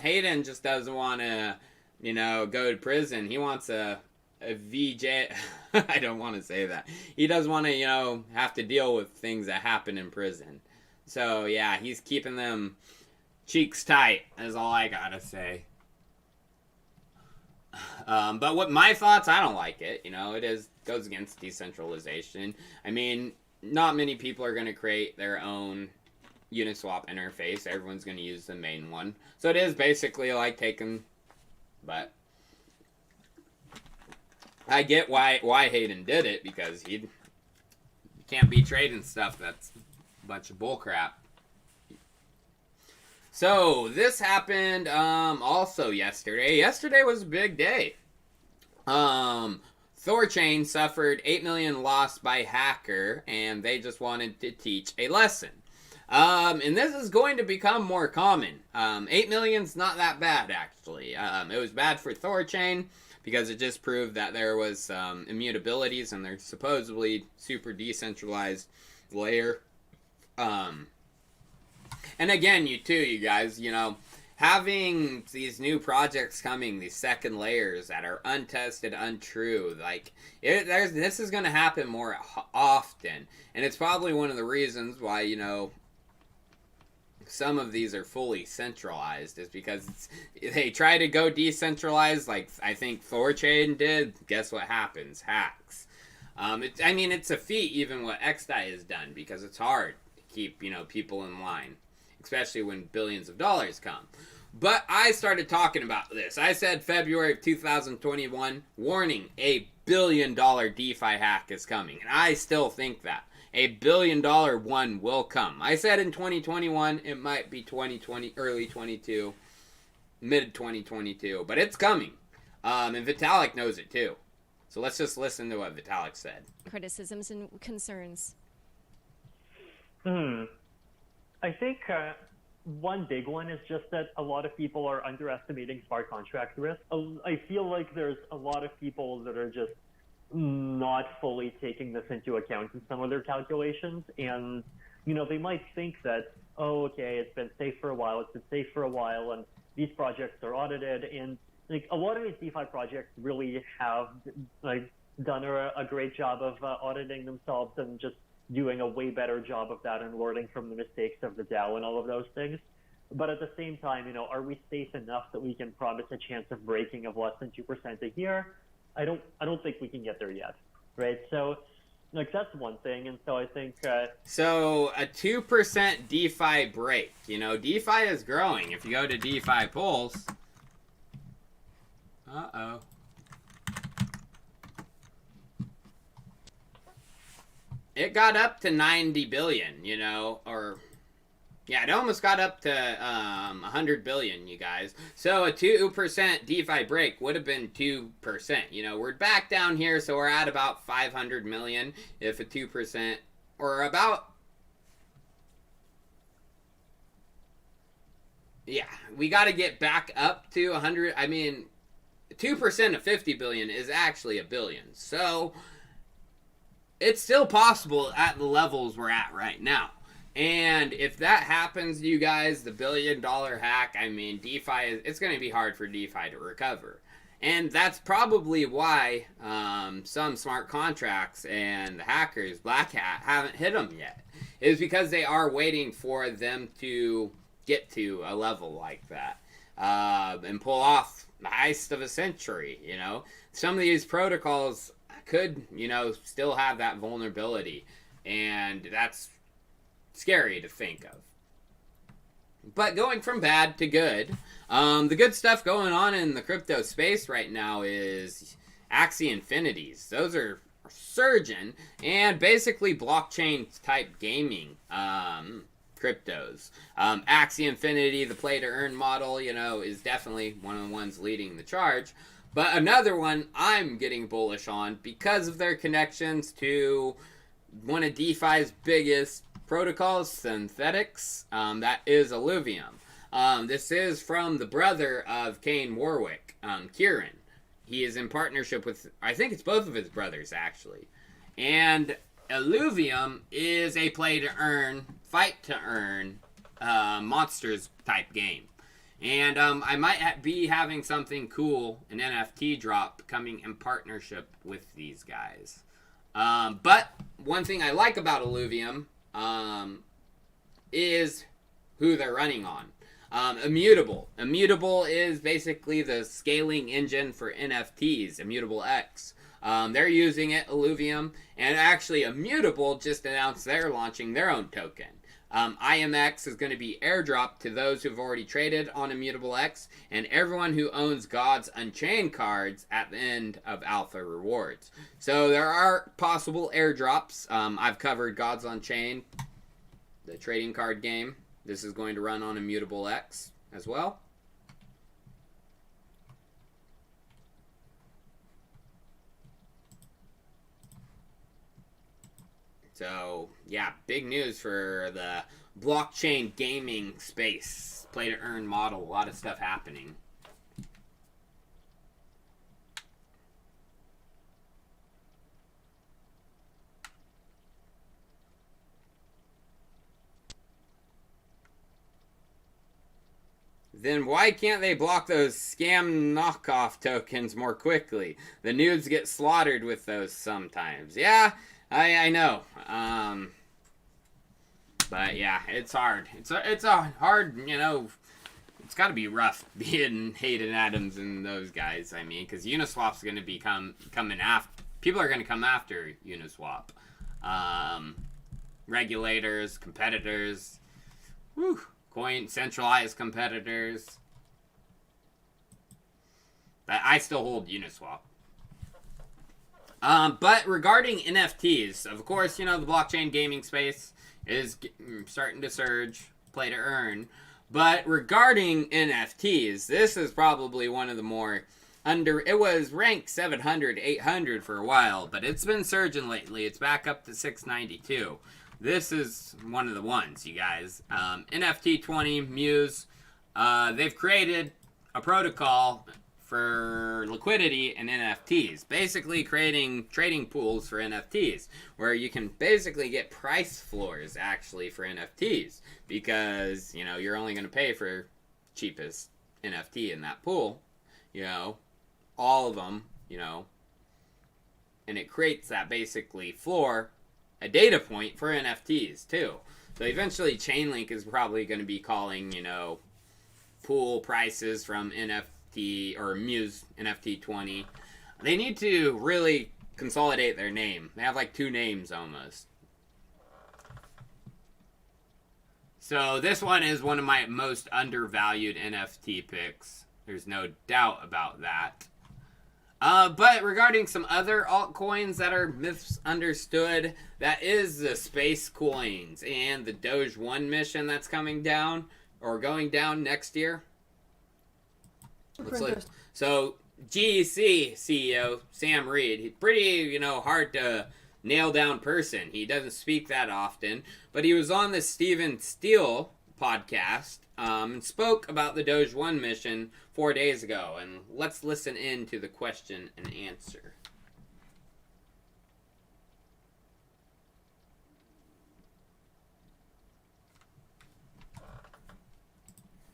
Hayden just doesn't want to, go to prison. He wants a VJ. I don't want to say that. He doesn't want to, have to deal with things that happen in prison. So yeah, he's keeping them cheeks tight, is all I gotta say. But what my thoughts, I don't like it. It goes against decentralization. I mean, not many people are going to create their own Uniswap interface. Everyone's going to use the main one. So it is basically like taking, but I get why Hayden did it, because he can't be trading stuff that's a bunch of bullcrap. So, this happened also yesterday. Yesterday was a big day. Thor Chain suffered 8 million lost by hacker, and they just wanted to teach a lesson. And this is going to become more common. 8 million's not that bad, actually. It was bad for Thor Chain, because it just proved that there was immutabilities in their supposedly super decentralized layer. And again, you guys, having these new projects coming, these second layers that are untested, untrue, this is going to happen more often. And it's probably one of the reasons why, some of these are fully centralized, is because they try to go decentralized, like I think Thor Chain did. Guess what happens? Hacks. It's a feat even what XDAI has done, because it's hard to keep, people in line, especially when billions of dollars come. But I started talking about this. I said February of 2021, warning, a $1 billion DeFi hack is coming. And I still think that. A $1 billion one will come. I said in 2021, it might be 2020, early 22, mid 2022, but it's coming. And Vitalik knows it too. So let's just listen to what Vitalik said. Criticisms and concerns. I think one big one is just that a lot of people are underestimating smart contract risk. I feel like there's a lot of people that are just not fully taking this into account in some of their calculations. And, they might think that, oh, okay, it's been safe for a while, and these projects are audited. And a lot of these DeFi projects really have done a great job of auditing themselves and just doing a way better job of that and learning from the mistakes of the DAO and all of those things. But at the same time, are we safe enough that we can promise a chance of breaking of less than 2% a year? I don't think we can get there yet, right? So, that's one thing. And so I think... So, a 2% DeFi break. DeFi is growing. If you go to DeFi polls... Uh-oh. It got up to 90 billion, or Yeah, it almost got up to 100 billion, you guys. So a 2% DeFi break would have been 2%. You know, we're back down here, so we're at about 500 million if a 2%, or about... Yeah, we got to get back up to 100. I mean, 2% of 50 billion is actually a billion. So it's still possible at the levels we're at right now. And if that happens, you guys, the $1 billion hack, I mean, DeFi, it's going to be hard for DeFi to recover. And that's probably why some smart contracts and the hackers, Black Hat, haven't hit them yet. Is because they are waiting for them to get to a level like that and pull off the heist of a century, you know. Some of these protocols could, you know, still have that vulnerability. And that's scary to think of. But going from bad to good, the good stuff going on in the crypto space right now is Axie Infinities. Those are surging, and basically blockchain type gaming cryptos. Axie Infinity, the play to earn model, you know, is definitely one of the ones leading the charge. But another one I'm getting bullish on because of their connections to one of DeFi's biggest protocols, Synthetics, that is Illuvium. This is from the brother of Kane Warwick, Kieran. He is in partnership with, I think it's both of his brothers, actually. And Illuvium is a play-to-earn, fight-to-earn, monsters type game. And I might be having something cool, an NFT drop, coming in partnership with these guys. But one thing I like about Illuvium is who they're running on. Immutable. Immutable is basically the scaling engine for NFTs, Immutable X. They're using it, Illuvium, and actually Immutable just announced they're launching their own token. IMX is going to be airdropped to those who've already traded on Immutable X and everyone who owns God's Unchained cards at the end of Alpha Rewards. So there are possible airdrops. I've covered God's Unchained, the trading card game. This is going to run on Immutable X as well. So, yeah, big news for the blockchain gaming space. Play to earn model, a lot of stuff happening. Then why can't they block those scam knockoff tokens more quickly? The noobs get slaughtered with those sometimes. Yeah, I know. But yeah, it's hard. It's a hard, you know, it's got to be rough being Hayden Adams and those guys. I mean, because Uniswap's going to be coming after. People are going to come after Uniswap. Regulators, competitors, centralized competitors. But I still hold Uniswap. But regarding NFTs, of course, you know, the blockchain gaming space is starting to surge, play to earn. But regarding NFTs, this is probably one of the more it was ranked 700, 800 for a while, but it's been surging lately. It's back up to 692. This is one of the ones, you guys. NFT 20, Muse, they've created a protocol for liquidity and NFTs, basically creating trading pools for NFTs, where you can basically get price floors actually for NFTs, because, you know, you're only going to pay for cheapest NFT in that pool, you know, all of them, you know, and it creates that basically floor, a data point for NFTs too. So eventually Chainlink is probably going to be calling, you know, pool prices from NFT or Muse NFT 20. They need to really consolidate their name. They have like two names almost. So this one is one of my most undervalued NFT picks. There's no doubt about that. But regarding some other altcoins that are misunderstood, that is the space coins and the Doge 1 mission that's coming down or going down next year. So GEC CEO Sam Reed, he's pretty, hard to nail down person. He doesn't speak that often, but he was on the Steven Steele podcast and spoke about the Doge 1 mission 4 days ago. And let's listen in to the question and answer.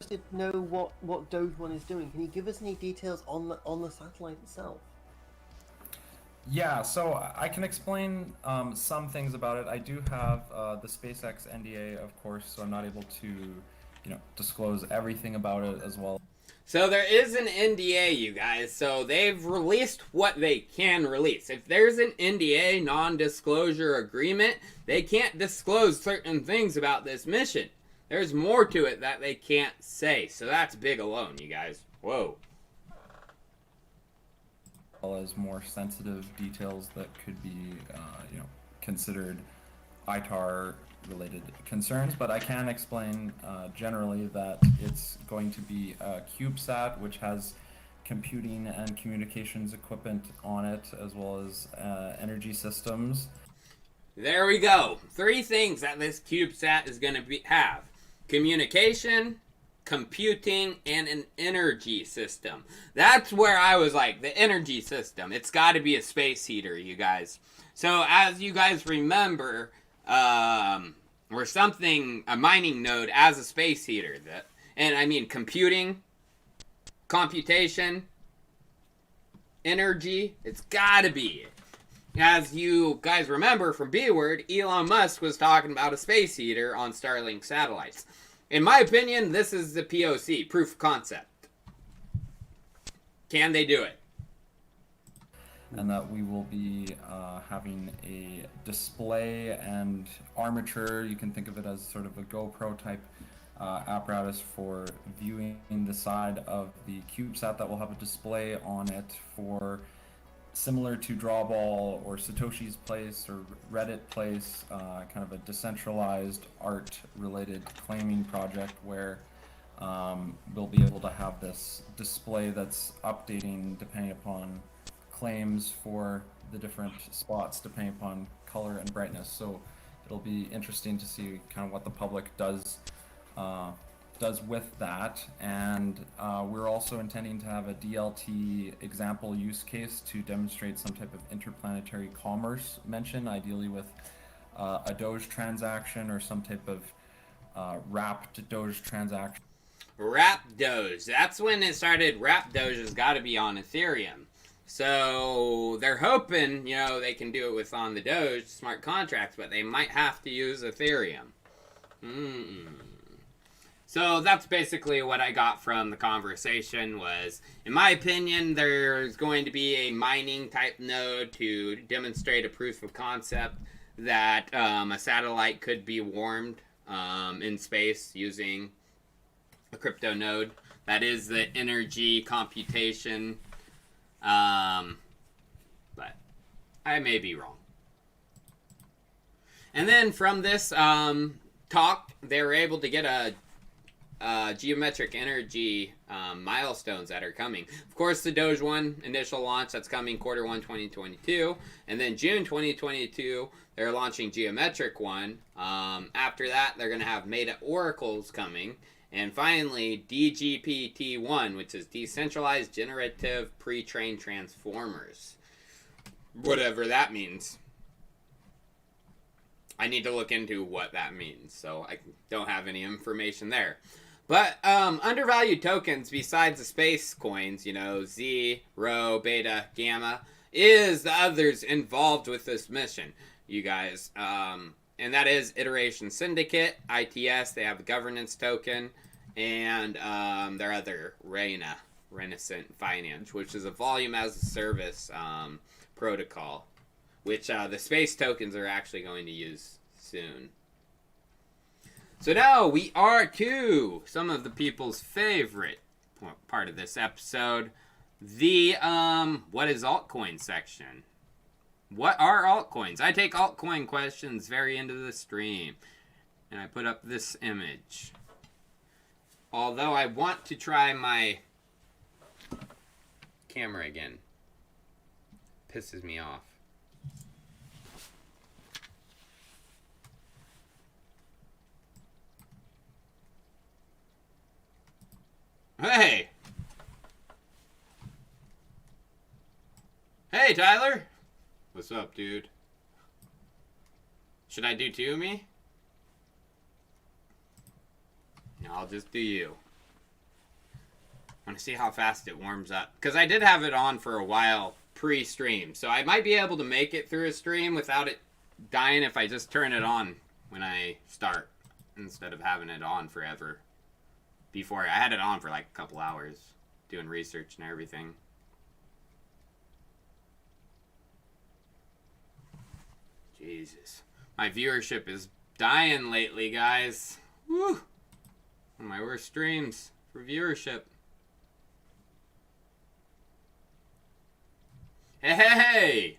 To know what Doge 1 is doing. Can you give us any details on the satellite itself? Yeah, so I can explain some things about it. I do have the SpaceX NDA, of course, so I'm not able to, disclose everything about it as well. So there is an NDA, you guys. So they've released what they can release. If there's an NDA, non-disclosure agreement, they can't disclose certain things about this mission. There's more to it that they can't say. So that's big alone, you guys. Whoa. Well as more sensitive details that could be, considered ITAR-related concerns. But I can explain generally that it's going to be a CubeSat, which has computing and communications equipment on it, as well as energy systems. There we go. 3 things that this CubeSat is going to have. Communication, computing, and an energy system. That's where I was like, the energy system. It's got to be a space heater, you guys. So as you guys remember, or something, a mining node as a space heater. And I mean computing, computation, energy. It's got to be. As you guys remember from B-Word, Elon Musk was talking about a space heater on Starlink satellites. In my opinion, this is the POC, proof of concept. Can they do it? And that we will be having a display and armature. You can think of it as sort of a GoPro type apparatus for viewing the side of the CubeSat that will have a display on it for similar to Drawball or Satoshi's Place or Reddit Place, kind of a decentralized art-related claiming project where we'll be able to have this display that's updating depending upon claims for the different spots, depending upon color and brightness. So it'll be interesting to see kind of what the public does with that. And we're also intending to have a DLT example use case to demonstrate some type of interplanetary commerce mention, ideally with a Doge transaction or some type of wrapped Doge transaction. Wrapped Doge. That's when it started. Wrapped Doge has got to be on Ethereum. So they're hoping, they can do it with on the Doge smart contracts, but they might have to use Ethereum. So that's basically what I got from the conversation was, in my opinion, there's going to be a mining type node to demonstrate a proof of concept that a satellite could be warmed in space using a crypto node. That is the energy computation. But I may be wrong. And then from this talk, they were able to get a geometric energy milestones that are coming. Of course, the Doge 1 initial launch, that's coming Q1 2022. And then June 2022, they're launching Geometric 1. After that, they're going to have Meta Oracles coming. And finally, DGPT1, which is Decentralized Generative Pre-Trained Transformers. Whatever that means. I need to look into what that means, so I don't have any information there. But undervalued tokens besides the space coins, Z, Rho, Beta, Gamma, is the others involved with this mission, you guys. And that is Iteration Syndicate, ITS, they have a governance token, and their other Renaissance Finance, which is a volume as a service protocol, which the space tokens are actually going to use soon. So now we are to some of the people's favorite part of this episode, The, what is altcoin section? What are altcoins? I take altcoin questions very into the stream. And I put up this image. Although I want to try my camera again. Pisses me off. Hey! Hey, Tyler! What's up, dude? Should I do two of me? No, I'll just do you. I want to see how fast it warms up. Because I did have it on for a while pre-stream. So I might be able to make it through a stream without it dying if I just turn it on when I start. Instead of having it on forever. Before, I had it on for like a couple hours. Doing research and everything. Jesus. My viewership is dying lately, guys. Woo! One of my worst streams for viewership. Hey!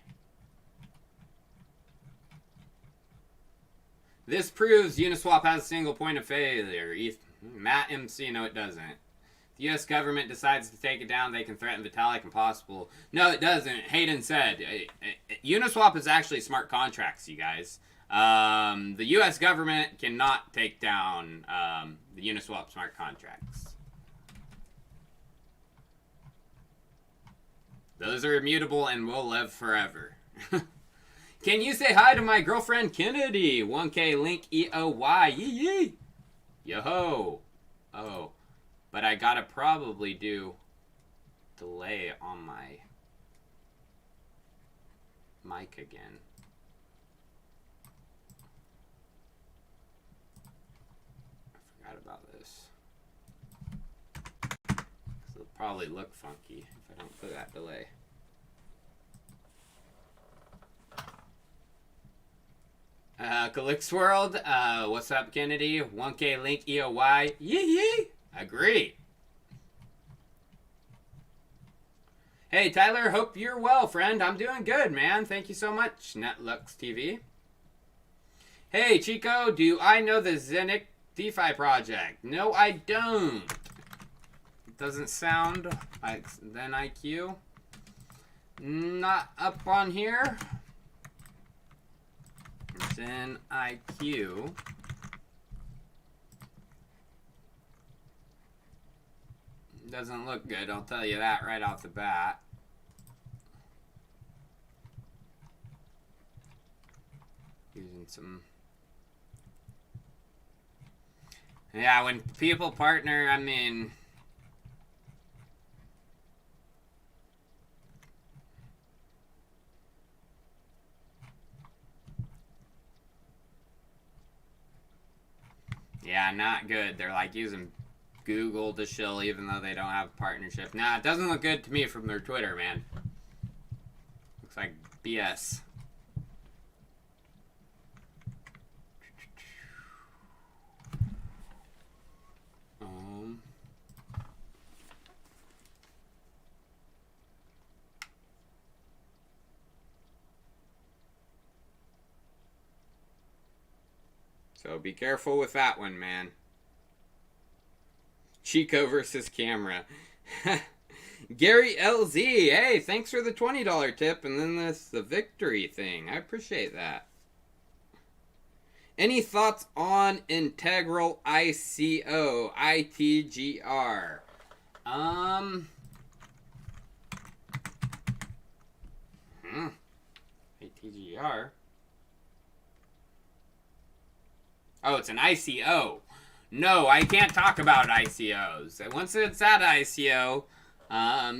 This proves Uniswap has a single point of failure. Matt MC, no it doesn't. If the US government decides to take it down, they can threaten Vitalik and possible. No, it doesn't. Hayden said. Uniswap is actually smart contracts, you guys. The US government cannot take down the Uniswap smart contracts. Those are immutable and will live forever. Can you say hi to my girlfriend Kennedy? 1K link EOY. Yee yee. Yo-ho. Oh. But I gotta probably do delay on my mic again. I forgot about this. It'll probably look funky if I don't put that delay. Calix World, what's up, Kennedy? 1K link EOY. Yee yee. Agree. Hey, Tyler, hope you're well, friend. I'm doing good, man. Thank you so much, Netlux TV. Hey, Chico, do I know the Zenic DeFi project? No, I don't. It doesn't sound like Zen IQ. Not up on here. Zen IQ. Doesn't look good, I'll tell you that right off the bat. Using some... Yeah, when people partner, I mean... Yeah, not good. They're like using Google to shill even though they don't have a partnership. Nah, it doesn't look good to me from their Twitter, man. Looks like BS. So be careful with that one, man. Chico versus camera. Gary LZ, hey, thanks for the $20 tip, and then the victory thing. I appreciate that. Any thoughts on Integral ICO, ITGR? ITGR? Oh, it's an ICO. No, I can't talk about ICOs. Once it's at ICO,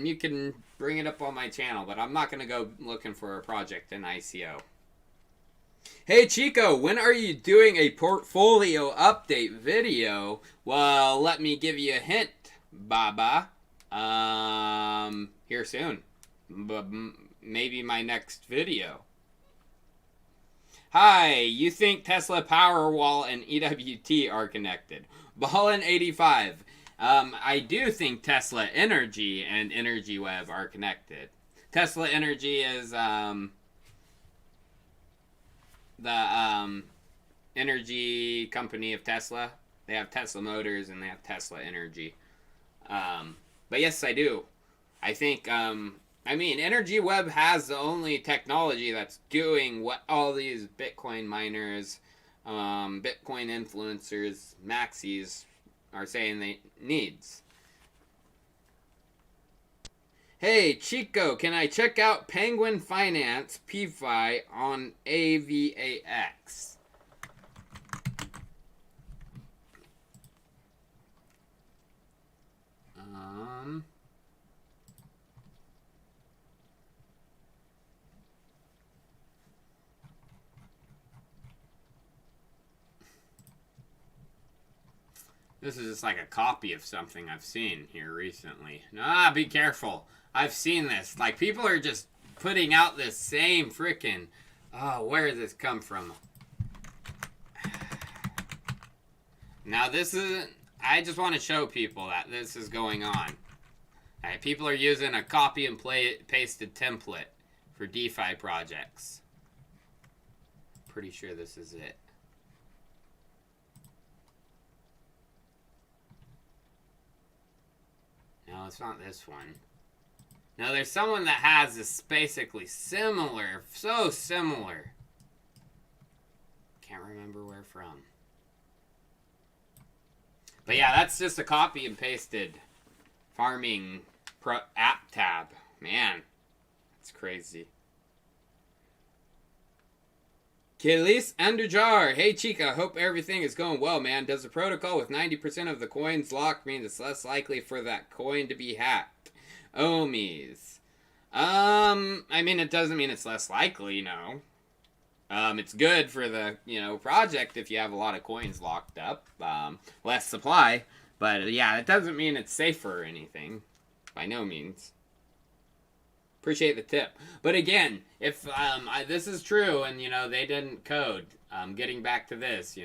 you can bring it up on my channel, but I'm not going to go looking for a project in ICO. Hey, Chico, when are you doing a portfolio update video? Well, let me give you a hint, Baba. Here soon. Maybe my next video. Hi, you think Tesla Powerwall and EWT are connected? Ballin85. I do think Tesla Energy and Energy Web are connected. Tesla Energy is the energy company of Tesla. They have Tesla Motors and they have Tesla Energy. But yes, I do. I think, Energy Web has the only technology that's doing what all these Bitcoin miners, Bitcoin influencers, maxis are saying they needs. Hey, Chico, can I check out Penguin Finance PFI on AVAX? This is just like a copy of something I've seen here recently. Be careful. I've seen this. Like, people are just putting out this same freaking... Oh, where did this come from? Now, this isn't... I just want to show people that this is going on. Right, people are using a copy and pasted template for DeFi projects. Pretty sure this is it. No, it's not this one. No, there's someone that has this basically similar, so similar. Can't remember where from. But yeah, that's just a copy and pasted farming app tab. Man, that's crazy. Kelis Underjar. Hey Chica, hope everything is going well, man. Does the protocol with 90% of the coins locked mean it's less likely for that coin to be hacked? Ohmies. It doesn't mean it's less likely, no. It's good for the, project if you have a lot of coins locked up. Less supply. But yeah, it doesn't mean it's safer or anything. By no means. Appreciate the tip. But again, if this is true and, they didn't code, getting back to this,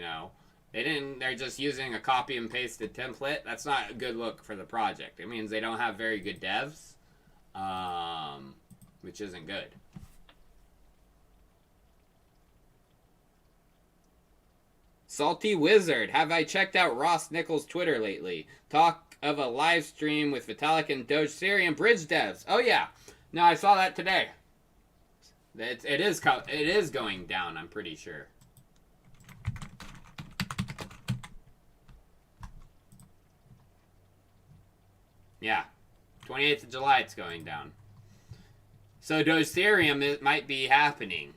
they're just using a copy and pasted template, that's not a good look for the project. It means they don't have very good devs, which isn't good. Salty Wizard, have I checked out Ross Nichols' Twitter lately? Talk of a live stream with Vitalik and Doge Ethereum bridge devs. Oh yeah. No, I saw that today. It is going down, I'm pretty sure. Yeah. 28th of July it's going down. So Doge Ethereum, it might be happening.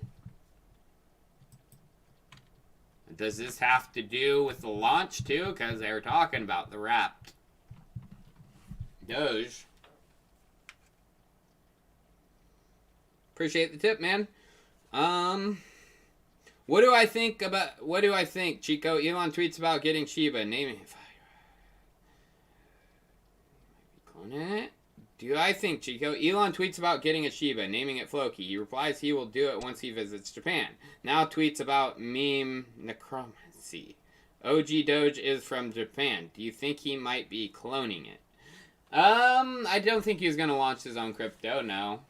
Does this have to do with the launch too? Because they were talking about the wrapped Doge. Appreciate the tip, man. What do I think, Chico? Elon tweets about getting Shiba. Naming it. Do I think, Chico? Elon tweets about getting a Shiba, naming it Floki. He replies he will do it once he visits Japan. Now tweets about meme necromancy. OG Doge is from Japan. Do you think he might be cloning it? I don't think he's gonna launch his own crypto, no.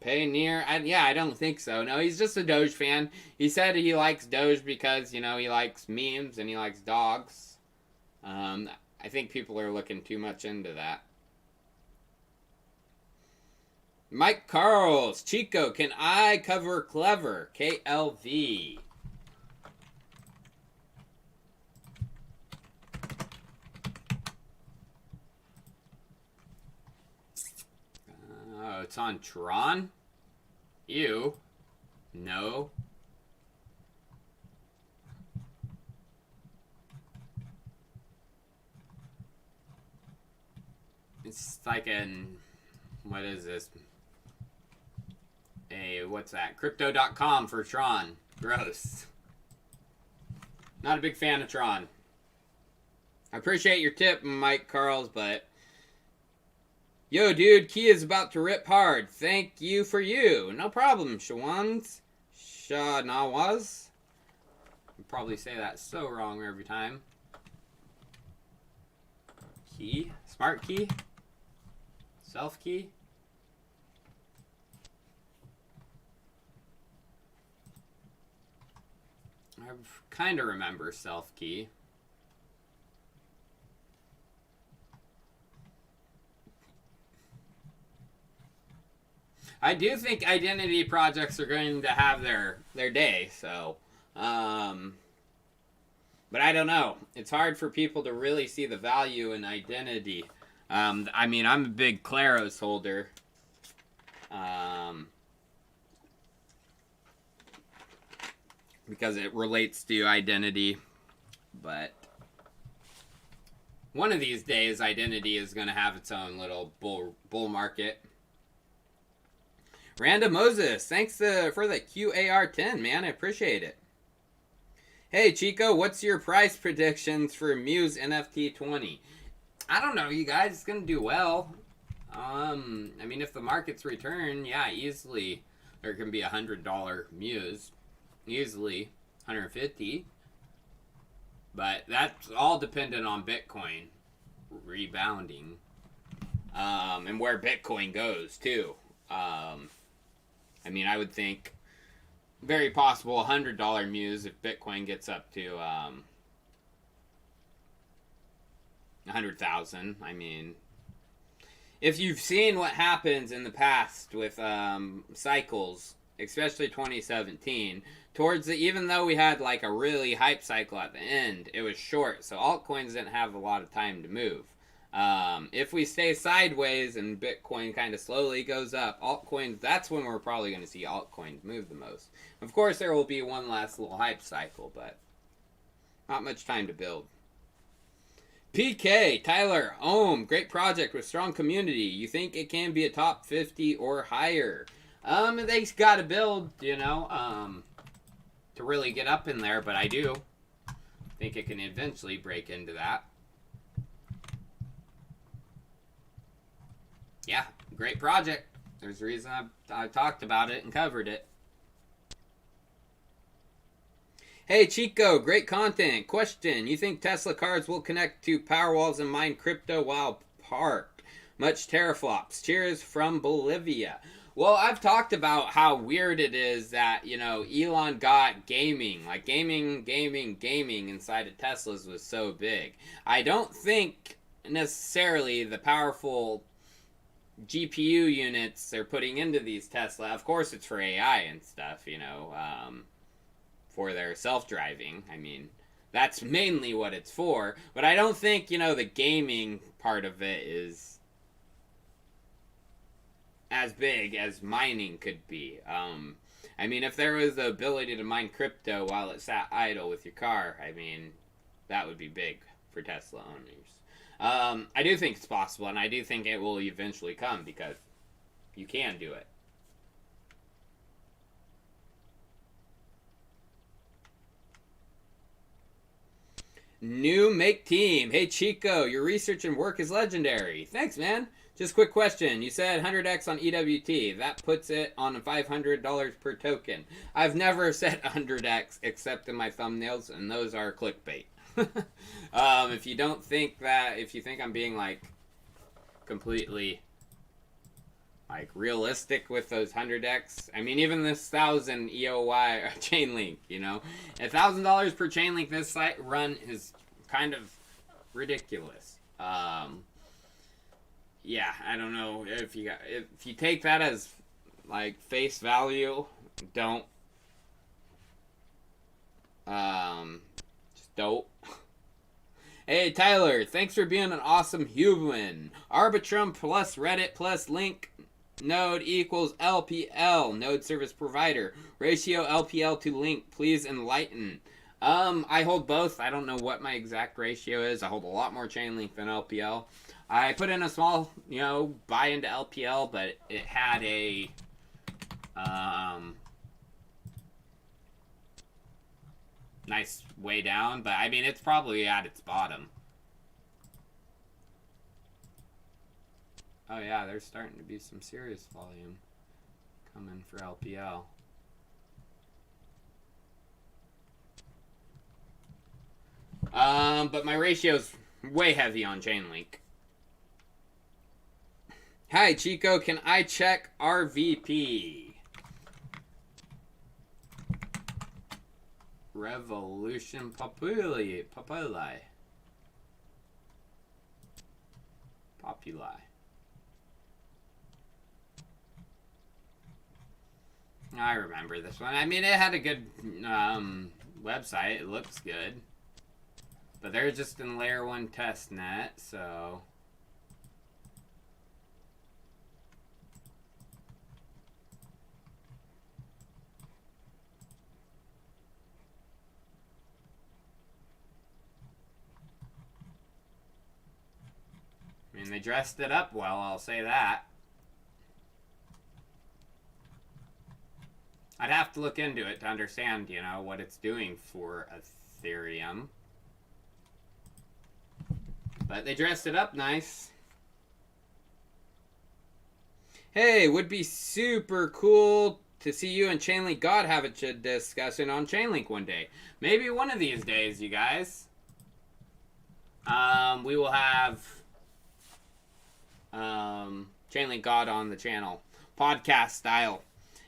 Payoneer? I don't think so. No, he's just a Doge fan. He said he likes Doge because, he likes memes and he likes dogs. I think people are looking too much into that. Mike Carls. Chico, can I cover Clever? KLV. Oh, it's on Tron? Ew. No. It's like what is this? What's that? Crypto.com for Tron. Gross. Not a big fan of Tron. I appreciate your tip, Mike Carls, but... Yo, dude, Key is about to rip hard. Thank you for you. No problem, Shawans. Shahnawaz. probably say that so wrong every time. Key? Smart key? Self key? I kind of remember self key. I do think identity projects are going to have their day, so but I don't know. It's hard for people to really see the value in identity. I mean, I'm a big Claros holder. Because it relates to identity. But one of these days, identity is going to have its own little bull market. Random Moses, thanks for the QAR10, man. I appreciate it. Hey, Chico, what's your price predictions for Muse NFT 20? I don't know, you guys. It's going to do well. I mean, if the markets return, yeah, easily there can be $100 Muse. Easily $150. But that's all dependent on Bitcoin rebounding. And where Bitcoin goes, too. I mean, I would think very possible $100 Muse if Bitcoin gets up to 100,000. I mean, if you've seen what happens in the past with cycles, especially 2017, towards the, even though we had like a really hype cycle at the end, it was short, so altcoins didn't have a lot of time to move. If we stay sideways and Bitcoin kind of slowly goes up, altcoins, that's when we're probably going to see altcoins move the most. Of course, there will be one last little hype cycle, but not much time to build. PK, Tyler, Ohm, great project with strong community. You think it can be a top 50 or higher? They got to build, you know, to really get up in there, but I do think it can eventually break into that. Yeah, great project. There's a reason I talked about it and covered it. Hey, Chico, great content. Question, you think Tesla cars will connect to Powerwalls and mine crypto while parked? Much teraflops. Cheers from Bolivia. Well, I've talked about how weird it is that, you know, Elon got gaming. Like, gaming inside of Teslas was so big. I don't think necessarily the powerful GPU units they're putting into these Tesla, of course it's for AI and stuff, you know, for their self-driving. I mean, that's mainly what it's for. But I don't think, you know, the gaming part of it is as big as mining could be. I mean, if there was the ability to mine crypto while it sat idle with your car, I mean, that would be big for Tesla owners. I do think it's possible, and I do think it will eventually come because you can do it. New Make Team. Hey, Chico, your research and work is legendary. Thanks, man. Just quick question. You said 100x on EWT. That puts it on $500 per token. I've never said 100x except in my thumbnails, and those are clickbait. If you don't think that, if you think I'm being like completely like realistic with those 100x, I mean, even this 1,000 EOY Chainlink, you know, $1,000 per Chainlink this site run is kind of ridiculous. Yeah, I don't know if you take that as like face value, don't just don't. Hey, Tyler, thanks for being an awesome human. Arbitrum plus Reddit plus link node equals LPL, node service provider. Ratio LPL to link, please enlighten. I hold both. I don't know what my exact ratio is. I hold a lot more Chainlink than LPL. I put in a small, you know, buy into LPL, but it had a, nice way down, but I mean, it's probably at its bottom. Oh yeah, there's starting to be some serious volume coming for LPL. But my ratio's way heavy on Chainlink. Hi, Chico. Can I check RVP? Revolution Populi. I remember this one. I mean, it had a good website. It looks good. But they're just in layer 1 testnet, so... I mean, they dressed it up well, I'll say that. I'd have to look into it to understand, you know, what it's doing for Ethereum. But they dressed it up nice. Hey, would be super cool to see you and Chainlink God have a discussion on Chainlink one day. Maybe one of these days, you guys. We will have Chainlink God on the channel. Podcast style.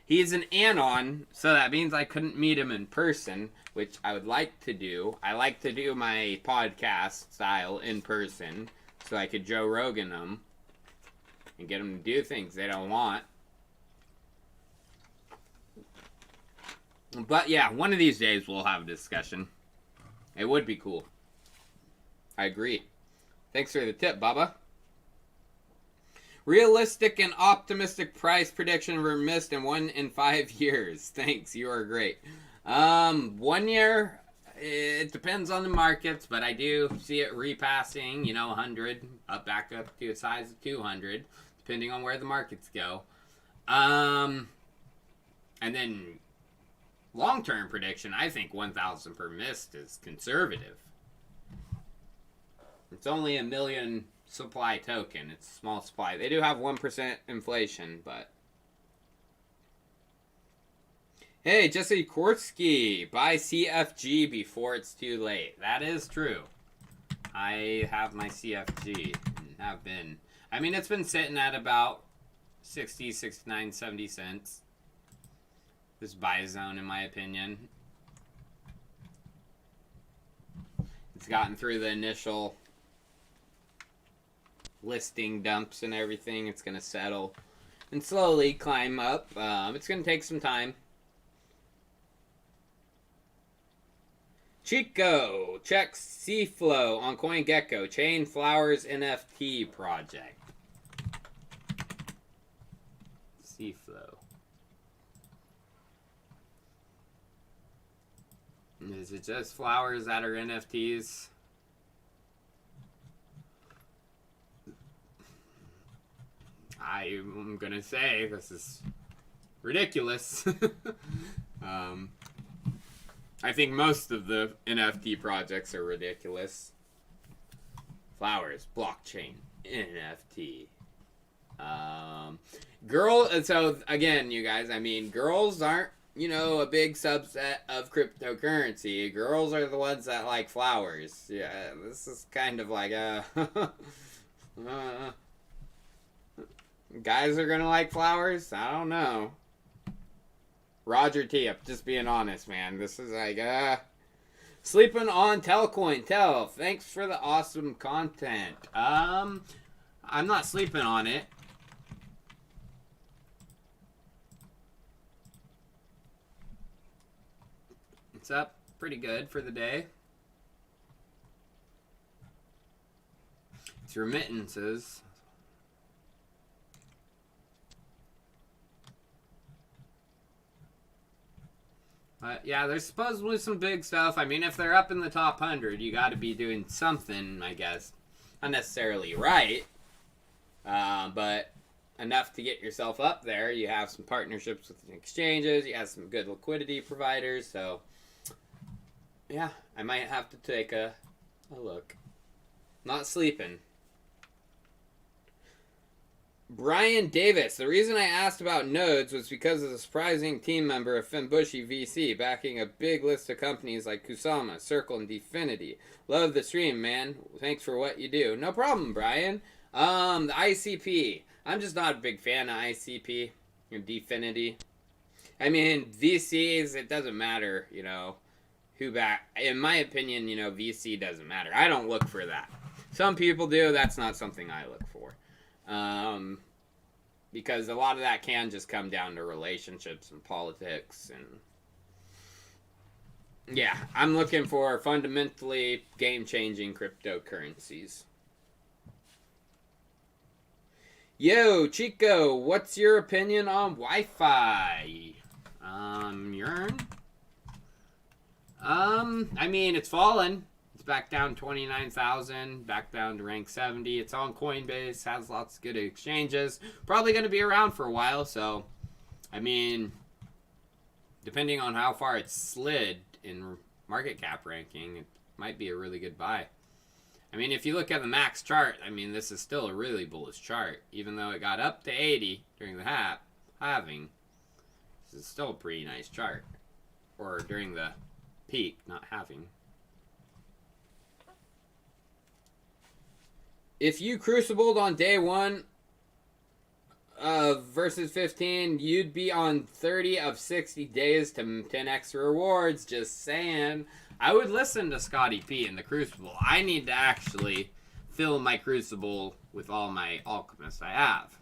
He's an anon, so that means I couldn't meet him in person, which I would like to do. I like to do my podcast style in person, so I could Joe Rogan them and get them to do things they don't want. But yeah, one of these days we'll have a discussion. It would be cool. I agree. Thanks for the tip, Baba. Realistic and optimistic price prediction were missed in 1 in 5 years. Thanks, you are great. 1 year, it depends on the markets, but I do see it repassing, you know, 100, back up to a size of 200, depending on where the markets go. And then long-term prediction, I think 1,000 per missed is conservative. It's only a million supply token. It's small supply. They do have 1% inflation, but... Hey, Jesse Kortsky, buy CFG before it's too late. That is true. I have my CFG. Have been. I mean, it's been sitting at about 60, 69, 70 cents. This buy zone, in my opinion. It's gotten through the initial listing dumps and everything. It's going to settle and slowly climb up. It's going to take some time. Chico checks C-Flow on CoinGecko. Chain Flowers NFT project. C-Flow. Is it just flowers that are NFTs? I'm gonna say this is ridiculous. I think most of the NFT projects are ridiculous. Flowers, blockchain, NFT. So again, you guys, I mean, girls aren't, you know, a big subset of cryptocurrency. Girls are the ones that like flowers. Yeah, this is kind of like guys are gonna like flowers? I don't know. Roger T, I'm just being honest, man. This is like, sleeping on Telcoin. Thanks for the awesome content. I'm not sleeping on it. It's up pretty good for the day. It's remittances. Yeah, there's supposedly some big stuff. I mean, if they're up in the top 100, you got to be doing something, I guess. Not necessarily right, but enough to get yourself up there. You have some partnerships with exchanges. You have some good liquidity providers. So, yeah, I might have to take a look. Not sleeping. Brian Davis. The reason I asked about nodes was because of the surprising team member of Finbushi VC backing a big list of companies like Kusama, Circle, and Definity. Love the stream, man. Thanks for what you do. No problem, Brian. The ICP. I'm just not a big fan of ICP and Definity. I mean, VCs, it doesn't matter, you know, who back. In my opinion, you know, VC doesn't matter. I don't look for that. Some people do. That's not something I look for. Because a lot of that can just come down to relationships and politics, and yeah, I'm looking for fundamentally game-changing cryptocurrencies. Yo, Chico, what's your opinion on Wi-Fi? Yearn? I mean, it's fallen. Back down 29,000, back down to rank 70. It's on Coinbase, has lots of good exchanges. Probably going to be around for a while, so, I mean, depending on how far it's slid in market cap ranking, it might be a really good buy. I mean, if you look at the max chart, I mean, this is still a really bullish chart. Even though it got up to 80 during the halving, this is still a pretty nice chart. Or during the peak, not halving. If you crucibled on day 1 versus 15, you'd be on 30 of 60 days to 10x rewards. Just saying. I would listen to Scotty P in the crucible. I need to actually fill my crucible with all my alchemists I have.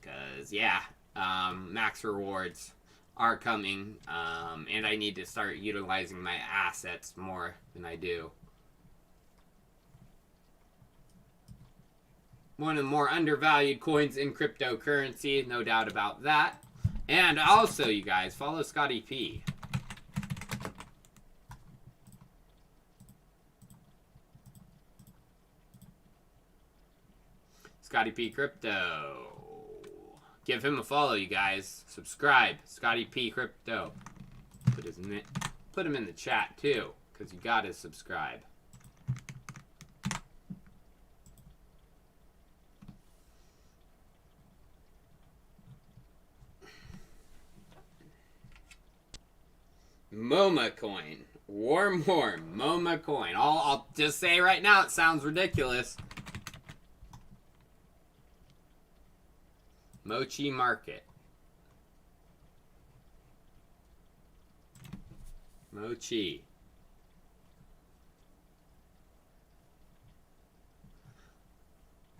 Because, yeah, max rewards are coming. And I need to start utilizing my assets more than I do. One of the more undervalued coins in cryptocurrency, no doubt about that. And also, you guys, follow Scotty P. Scotty P Crypto. Give him a follow, you guys. Subscribe. Scotty P Crypto. Put him in the chat, too, because you gotta subscribe. MoMA coin. Warm. MoMA coin. I'll just say right now, it sounds ridiculous. Mochi Market. Mochi.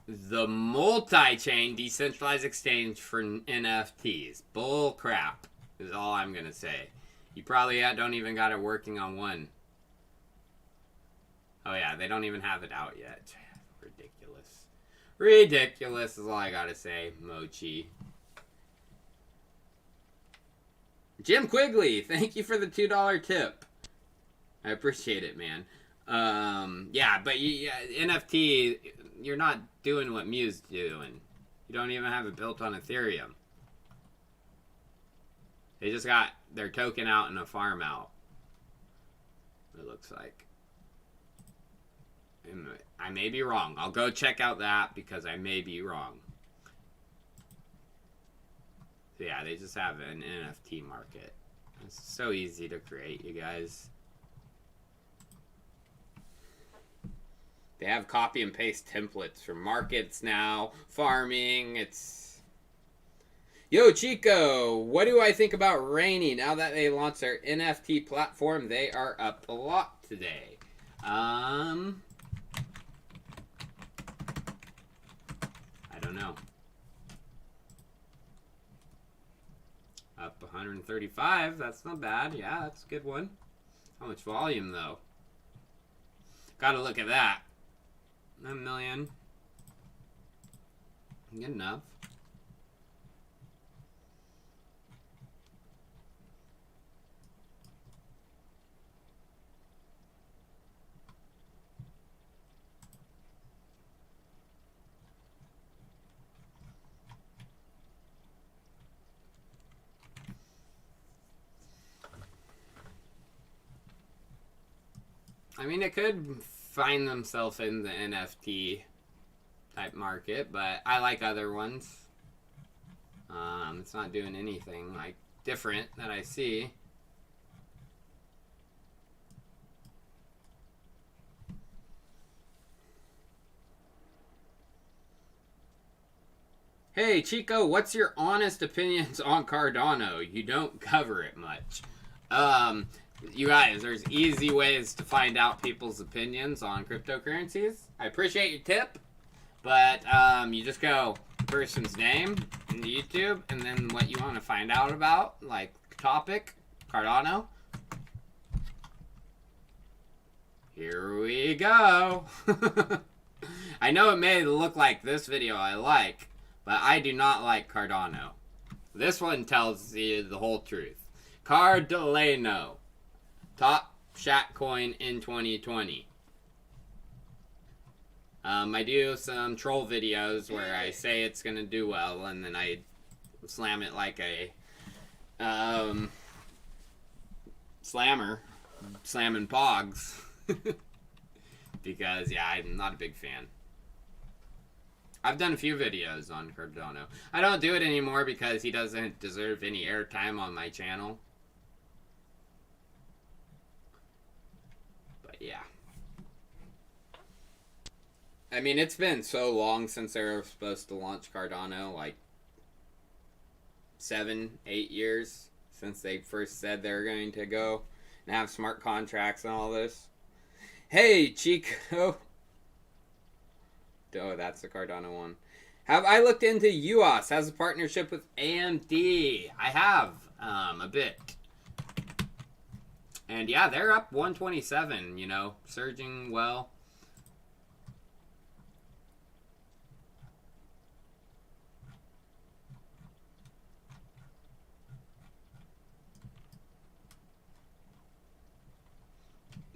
The multi-chain decentralized exchange for NFTs. Bull crap is all I'm gonna say. You probably don't even got it working on one. Oh yeah, they don't even have it out yet. Ridiculous. Ridiculous is all I gotta say. Mochi. Jim Quigley, thank you for the $2 tip. I appreciate it, man. Yeah, but NFT, you're not doing what Mu's doing. You don't even have it built on Ethereum. They just got their token out and a farm out. It looks like. I may be wrong. I'll go check out that because I may be wrong. So yeah, they just have an NFT market. It's so easy to create, you guys. They have copy and paste templates for markets now, farming. It's... Yo, Chico, what do I think about Rainy now that they launched their NFT platform? They are up a lot today. I don't know. Up 135, that's not bad. Yeah, that's a good one. How much volume, though? Gotta look at that. 1 million. Good enough. I mean, it could find themselves in the NFT type market, but I like other ones. It's not doing anything like different that I see. Hey Chico, what's your honest opinions on Cardano? You don't cover it much. You guys, there's easy ways to find out people's opinions on cryptocurrencies. I appreciate your tip, but you just go person's name in YouTube and then what you want to find out about, like topic, Cardano. Here we go. I know it may look like this video I like, but I do not like Cardano. This one tells you the whole truth. Cardano, top shat coin in 2020. I do some troll videos where I say it's gonna do well, and then I slam it like a slammer, slamming pogs. Because yeah, I'm not a big fan. I've done a few videos on Cardano. I don't do it anymore because he doesn't deserve any airtime on my channel. But yeah. I mean, it's been so long since they were supposed to launch Cardano, like 7, 8 years since they first said they were going to go and have smart contracts and all this. Hey, Chico. Oh, that's the Cardano one. Have I looked into UOS? Has a partnership with AMD. I have, a bit. And yeah, they're up 127, you know, surging well.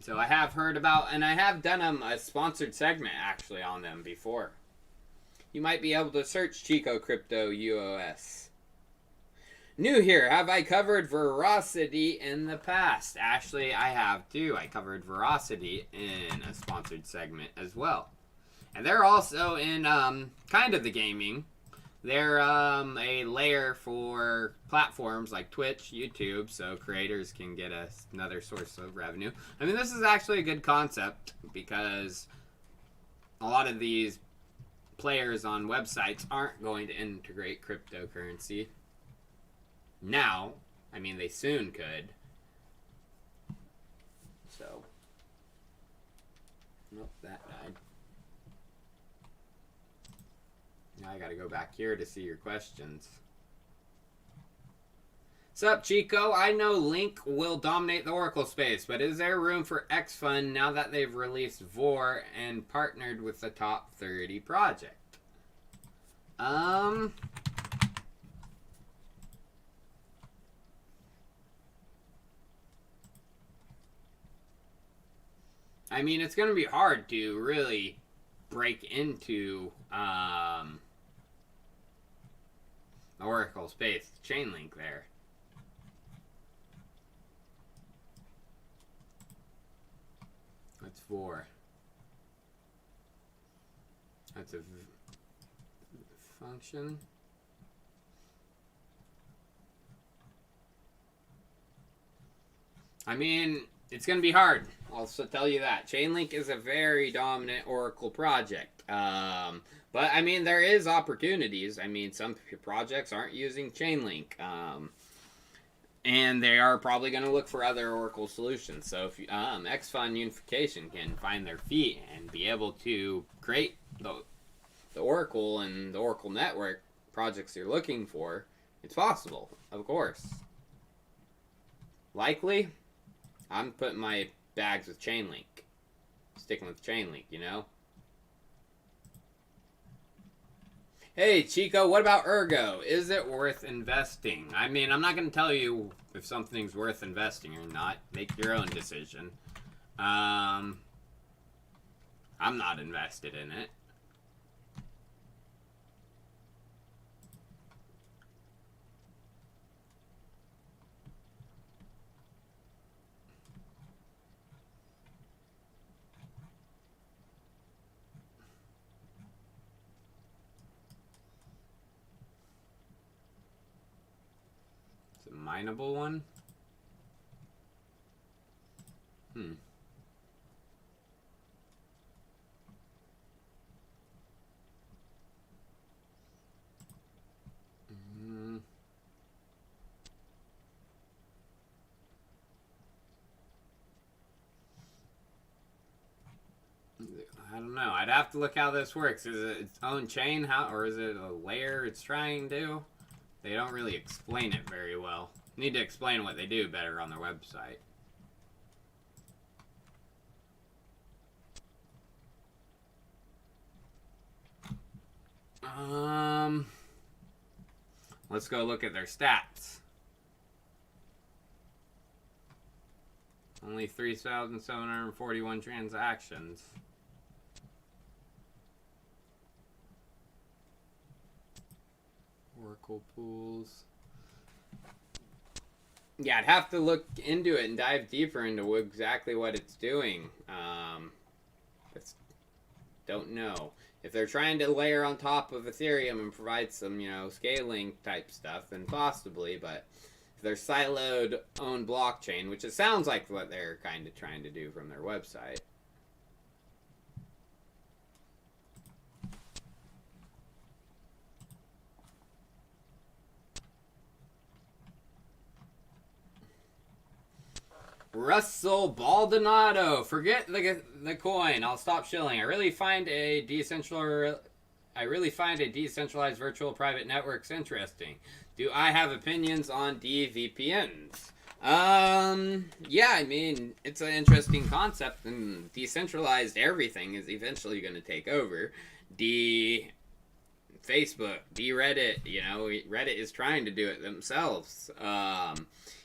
So I have heard about, and I have done a sponsored segment actually on them before. You might be able to search chicocrypto UOS. New here, have I covered Veracity in the past? Actually, I have too. I covered Veracity in a sponsored segment as well. And they're also in kind of the gaming. They're a layer for platforms like Twitch, YouTube, so creators can get another source of revenue. I mean, this is actually a good concept because a lot of these players on websites aren't going to integrate cryptocurrency now. I mean, they soon could. So, nope, that died. Now I gotta go back here to see your questions. Sup, Chico? I know Link will dominate the Oracle space, but is there room for X Fund now that they've released Vor and partnered with the top 30 project? I mean, it's gonna be hard to really break into Oracle space, Chainlink there. That's 4. That's a function. I mean, it's going to be hard. I'll also tell you that. Chainlink is a very dominant Oracle project. But, I mean, there is opportunities. I mean, some projects aren't using Chainlink. And they are probably going to look for other Oracle solutions. So, if X-Fund Unification can find their feet and be able to create the Oracle and the Oracle network projects you're looking for, it's possible, of course. Likely, I'm putting my bags with Chainlink. Sticking with Chainlink, you know? Hey, Chico, what about Ergo? Is it worth investing? I mean, I'm not going to tell you if something's worth investing or not. Make your own decision. I'm not invested in it. The mineable one? I don't know. I'd have to look how this works. Is it its own chain, or is it a layer it's trying to? They don't really explain it very well. Need to explain what they do better on their website. Let's go look at their stats. Only 3,741 transactions. Oracle pools. Yeah, I'd have to look into it and dive deeper into exactly what it's doing. Don't know. If they're trying to layer on top of Ethereum and provide some, scaling type stuff, then possibly, but if they're siloed own blockchain, which it sounds like what they're kind of trying to do from their website. Russell Baldonado, forget the coin. I'll stop shilling. I really find a decentralized virtual private networks interesting. Do I have opinions on DVPNs? Yeah, I mean, it's an interesting concept, and decentralized everything is eventually going to take over. Facebook, Reddit, Reddit is trying to do it themselves.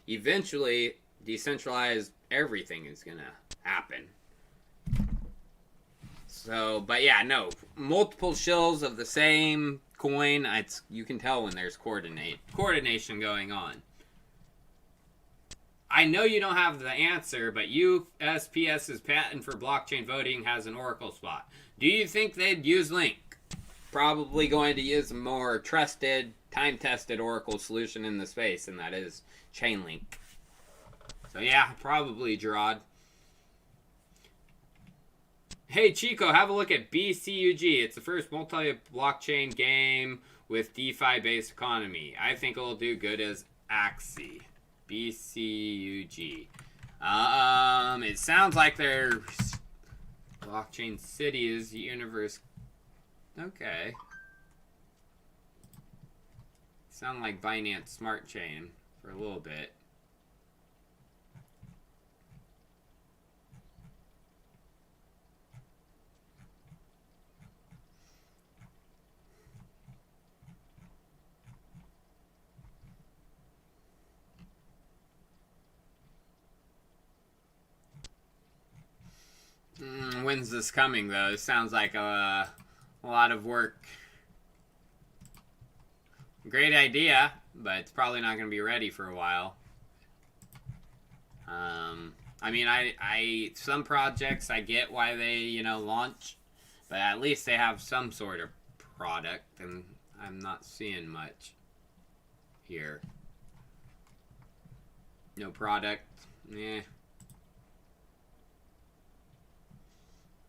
Eventually, decentralized everything is gonna happen. So, but yeah, no, multiple shills of the same coin. You can tell when there's coordination going on. I know you don't have the answer, but USPS's patent for blockchain voting has an Oracle spot. Do you think they'd use Link? Probably going to use a more trusted, time-tested Oracle solution in the space, and that is Chainlink. So yeah, probably Gerard. Hey Chico, have a look at BCUG. It's the first multi-blockchain game with DeFi-based economy. I think it'll do good as Axie. BCUG. It sounds like their blockchain city is the universe. Okay. Sound like Binance Smart Chain for a little bit. When's this coming, though? It sounds like a lot of work. Great idea, but it's probably not going to be ready for a while. I mean, some projects, I get why they, launch, but at least they have some sort of product, and I'm not seeing much here. No product. Eh.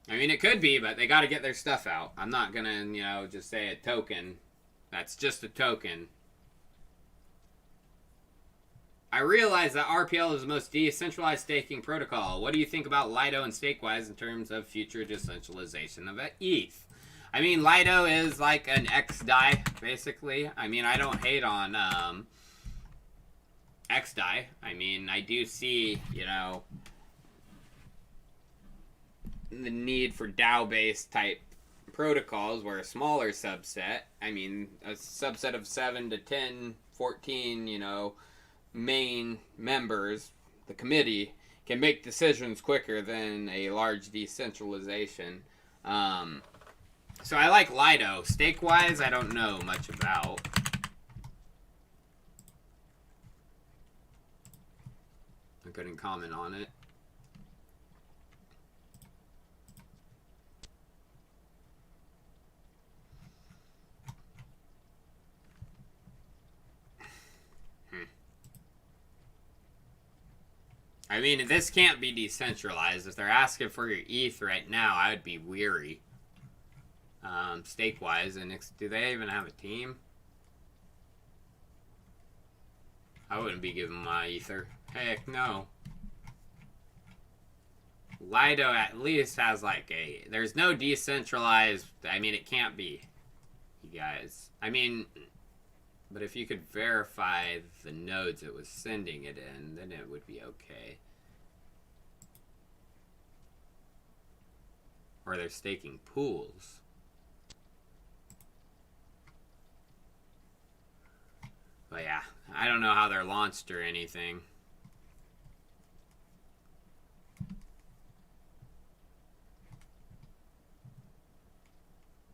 I mean, it could be, but they got to get their stuff out. I'm not going to, just say a token. That's just a token. I realize that RPL is the most decentralized staking protocol. What do you think about Lido and Stakewise in terms of future decentralization of ETH? I mean, Lido is like an XDAI, basically. I mean, I don't hate on XDAI. I mean, I do see, the need for DAO-based type protocols where a smaller subset, I mean, a subset of 7 to 10, 14, main members, the committee, can make decisions quicker than a large decentralization. So I like Lido. Stake-wise, I don't know much about. I couldn't comment on it. I mean, this can't be decentralized. If they're asking for your ETH right now, I would be weary. Stake-wise, and do they even have a team? I wouldn't be giving my Ether. Heck no. Lido at least has like there's no decentralized, I mean, it can't be, you guys. I mean, but if you could verify the nodes it was sending it in, then it would be okay. Or they're staking pools. But yeah, I don't know how they're launched or anything.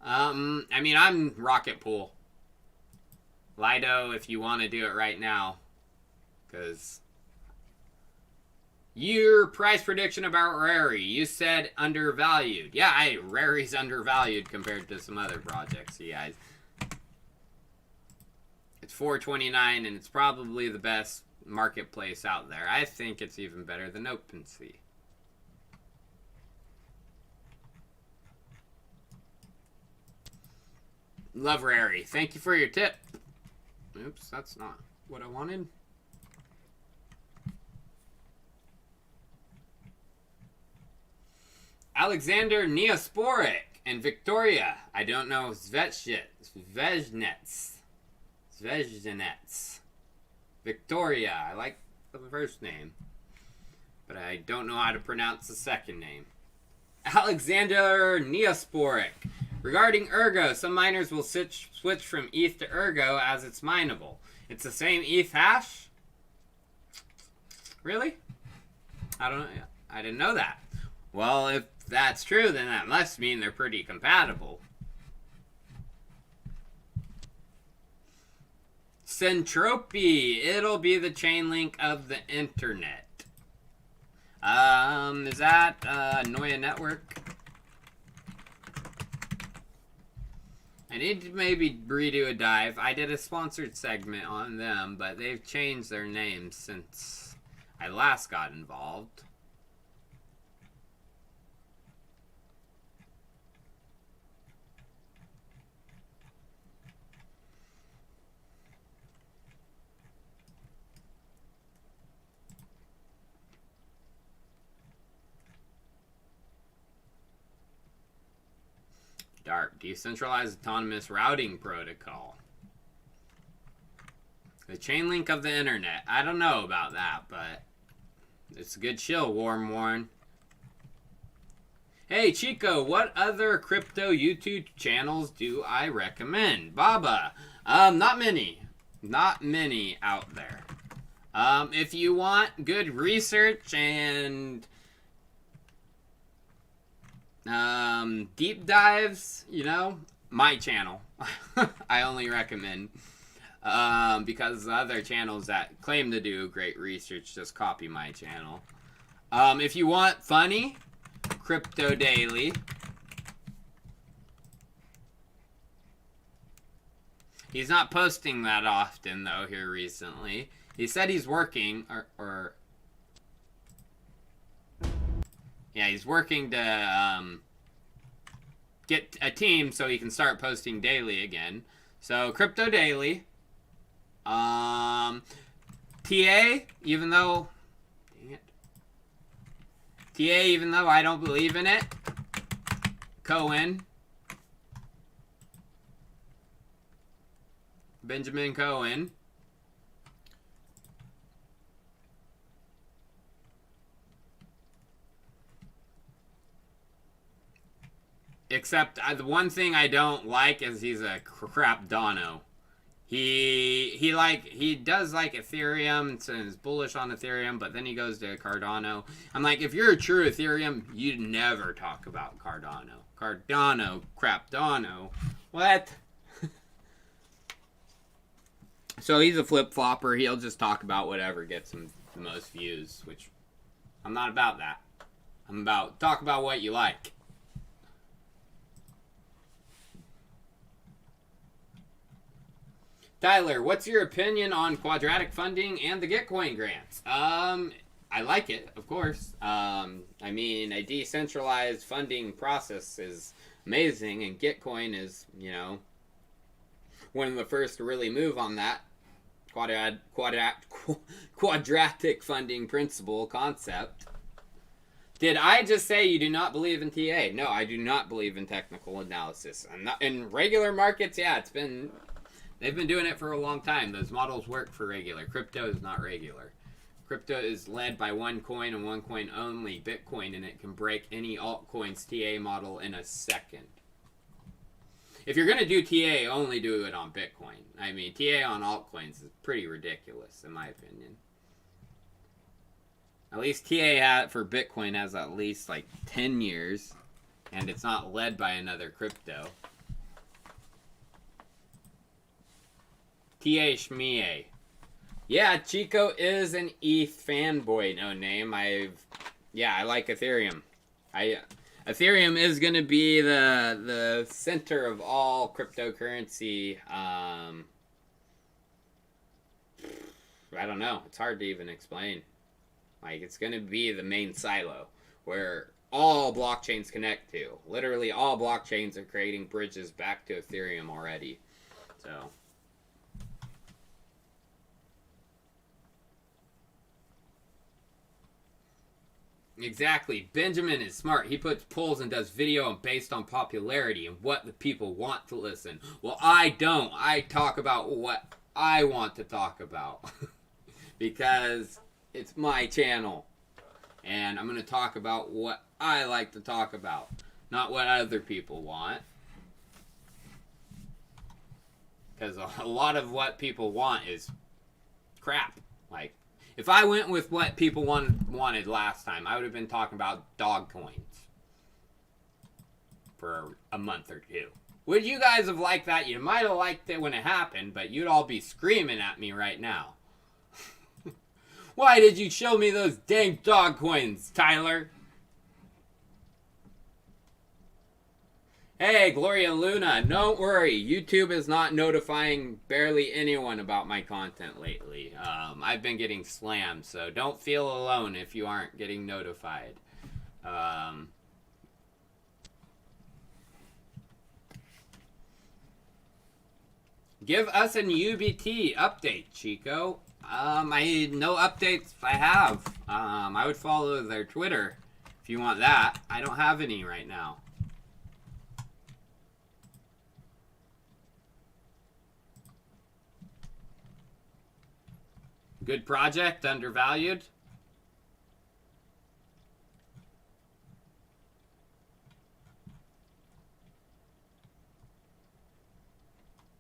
I mean, I'm Rocket Pool. Lido, if you want to do it right now. Because your price prediction about Rary, you said undervalued. Yeah, Rary's undervalued compared to some other projects, you guys. It's 429 and it's probably the best marketplace out there. I think it's even better than OpenSea. Love Rary. Thank you for your tip. Oops, that's not what I wanted. Alexander Neosporic and Victoria. I don't know Zvezhnets. Victoria. I like the first name, but I don't know how to pronounce the second name. Alexander Neosporic. Regarding Ergo, some miners will switch from ETH to Ergo as it's mineable. It's the same ETH hash? Really? I don't know. I didn't know that. Well, if that's true, then that must mean they're pretty compatible. Centropy. It'll be the chain link of the internet. Is that Noia Network? I need to maybe redo a dive. I did a sponsored segment on them, but they've changed their name since I last got involved. Dark. Decentralized Autonomous Routing Protocol. The chain link of the internet. I don't know about that, but it's a good chill, Warm Warren. Hey, Chico, what other crypto YouTube channels do I recommend? Baba. Not many. Not many out there. If you want good research and deep dives, you know, my channel. I only recommend because the other channels that claim to do great research just copy my channel. If you want funny, Crypto Daily. He's not posting that often though here recently. He said he's working yeah, he's working to get a team so he can start posting daily again. So, Crypto Daily. TA, even though... Dang it. TA, even though I don't believe in it. Cohen. Benjamin Cohen. Except the one thing I don't like is he's a crap dono. He does like Ethereum and is bullish on Ethereum, but then he goes to Cardano. I'm like, if you're a true Ethereum, you'd never talk about Cardano. Cardano, crap dono. What? So he's a flip-flopper. He'll just talk about whatever gets him the most views, which I'm not about that. I'm about talk about what you like. Tyler, what's your opinion on quadratic funding and the Gitcoin grants? I like it, of course. I mean, a decentralized funding process is amazing, and Gitcoin is, you know, one of the first to really move on that quadratic funding principle concept. Did I just say you do not believe in TA? No, I do not believe in technical analysis. In regular markets, yeah, they've been doing it for a long time. Those models work for regular. Crypto is not regular. Crypto is led by one coin and one coin only, Bitcoin, and it can break any altcoin's TA model in a second. If you're going to do TA, only do it on Bitcoin. I mean, TA on altcoins is pretty ridiculous, in my opinion. At least TA for Bitcoin has at least like 10 years, and it's not led by another crypto. TA Shmie. Yeah, Chico is an ETH fanboy, no name. I like Ethereum. Ethereum is going to be the center of all cryptocurrency. I don't know. It's hard to even explain. Like, it's going to be the main silo where all blockchains connect to. Literally all blockchains are creating bridges back to Ethereum already. So... Exactly. Benjamin is smart. He puts polls and does video based on popularity and what the people want to listen. Well, I don't. I talk about what I want to talk about. Because it's my channel. And I'm going to talk about what I like to talk about. Not what other people want. Because a lot of what people want is crap. Like, if I went with what people wanted last time, I would have been talking about dog coins for a month or two. Would you guys have liked that? You might have liked it when it happened, but you'd all be screaming at me right now. Why did you show me those dang dog coins, Tyler? Hey, Gloria Luna, don't worry. YouTube is not notifying barely anyone about my content lately. I've been getting slammed, so don't feel alone if you aren't getting notified. Give us an UBT update, Chico. No updates I have. I would follow their Twitter if you want that. I don't have any right now. Good project, undervalued.